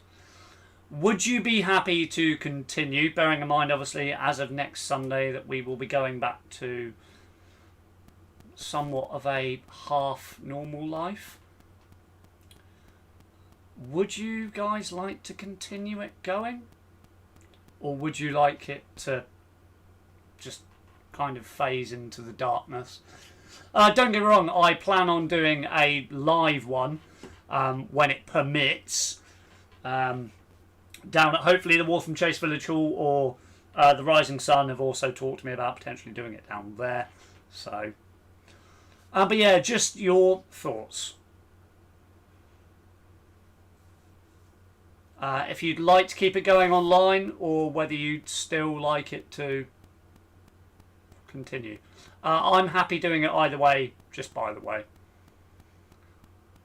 Would you be happy to continue, bearing in mind, obviously, as of next Sunday, that we will be going back to somewhat of a half normal life? Would you guys like to continue it going? Or would you like it to just kind of phase into the darkness? Don't get me wrong, I plan on doing a live one when it permits, down at hopefully the Waltham Chase Village Hall, or the Rising Sun have also talked to me about potentially doing it down there. So, but yeah, just your thoughts. If you'd like to keep it going online, or whether you'd still like it to continue. I'm happy doing it either way, just by the way.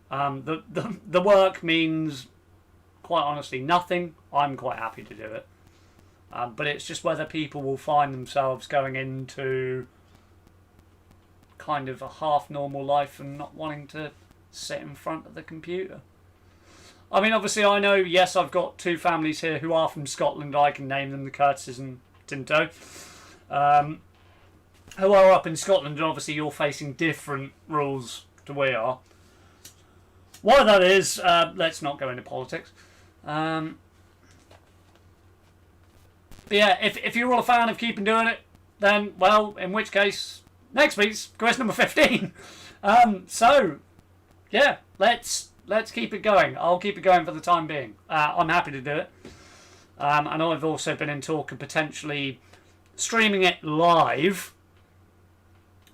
The work means, quite honestly, nothing. I'm quite happy to do it. But it's just whether people will find themselves going into kind of a half normal life and not wanting to sit in front of the computer. I mean, obviously, I know, yes, I've got 2 families here who are from Scotland. I can name them, the Curtises and Tinto. Who are up in Scotland, and obviously you're facing different rules to we are. Why that is, let's not go into politics. But yeah, if you're all a fan of keeping doing it, then, well, in which case, next week's quiz number 15. So, yeah, let's keep it going. I'll keep it going for the time being. I'm happy to do it. I know I've also been in talk of potentially streaming it live.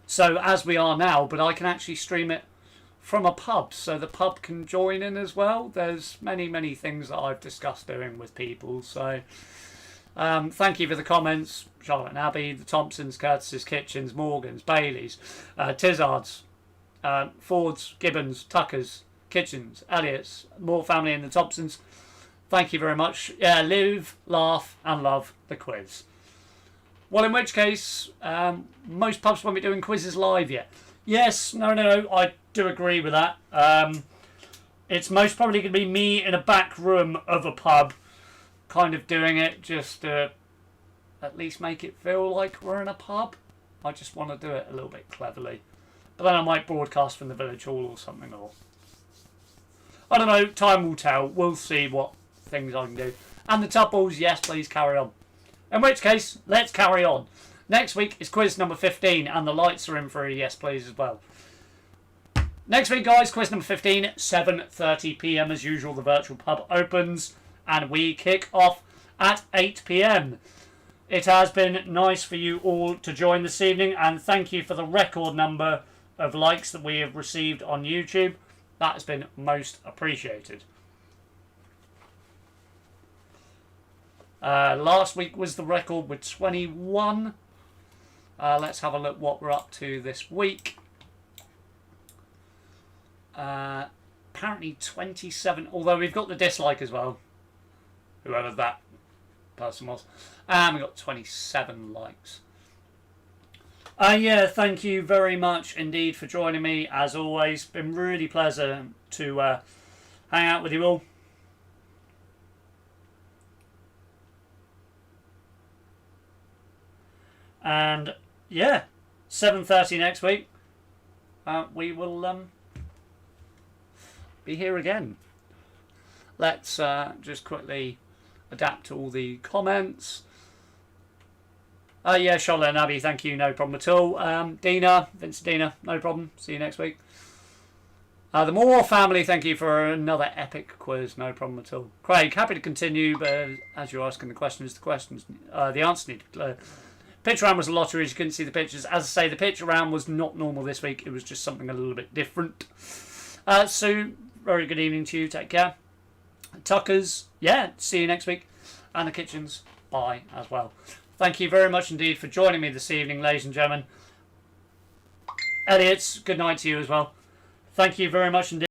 So, as we are now, but I can actually stream it from a pub, so the pub can join in as well. There's many, many things that I've discussed doing with people, so thank you for the comments. Charlotte and Abby, the Thompsons, Curtises, Kitchens, Morgans, Baileys, Tizards, Fords, Gibbons, Tuckers, Kitchens, Elliots, Moore family and the Thompsons. Thank you very much. Yeah, live, laugh and love the quiz. Well, in which case, most pubs won't be doing quizzes live yet. Yes, no, I do agree with that. It's most probably going to be me in a back room of a pub, kind of doing it just to at least make it feel like we're in a pub. I just want to do it a little bit cleverly. But then I might broadcast from the village hall or something, or I don't know, time will tell. We'll see what things I can do. And the Tupples, yes, please carry on. In which case, let's carry on. Next week is quiz number 15, and the lights are in for a yes, please, as well. Next week, guys, quiz number 15, 7:30 p.m. as usual. The virtual pub opens, and we kick off at 8 p.m. It has been nice for you all to join this evening, and thank you for the record number of likes that we have received on YouTube. That has been most appreciated. Last week was the record with 21. Let's have a look what we're up to this week. Apparently 27, although we've got the dislike as well, whoever that person was, and we got 27 likes. Yeah, thank you very much indeed for joining me as always. Been really pleasant to hang out with you all. And yeah, 7:30 next week we will be here again. Let's just quickly adapt to all the comments. Yeah, Charlotte and Abby, thank you, no problem at all. Dina, Dina, no problem. See you next week. The Moore family, thank you for another epic quiz, no problem at all. Craig, happy to continue, but as you're asking the questions, the answer needed to be clear. Pitch round was a lottery, as you couldn't see the pictures. As I say, the pitch round was not normal this week. It was just something a little bit different. Sue, very good evening to you. Take care. Tuckers, yeah, see you next week. And the Kitchens, bye as well. Thank you very much indeed for joining me this evening, ladies and gentlemen. Elliot's, good night to you as well. Thank you very much indeed.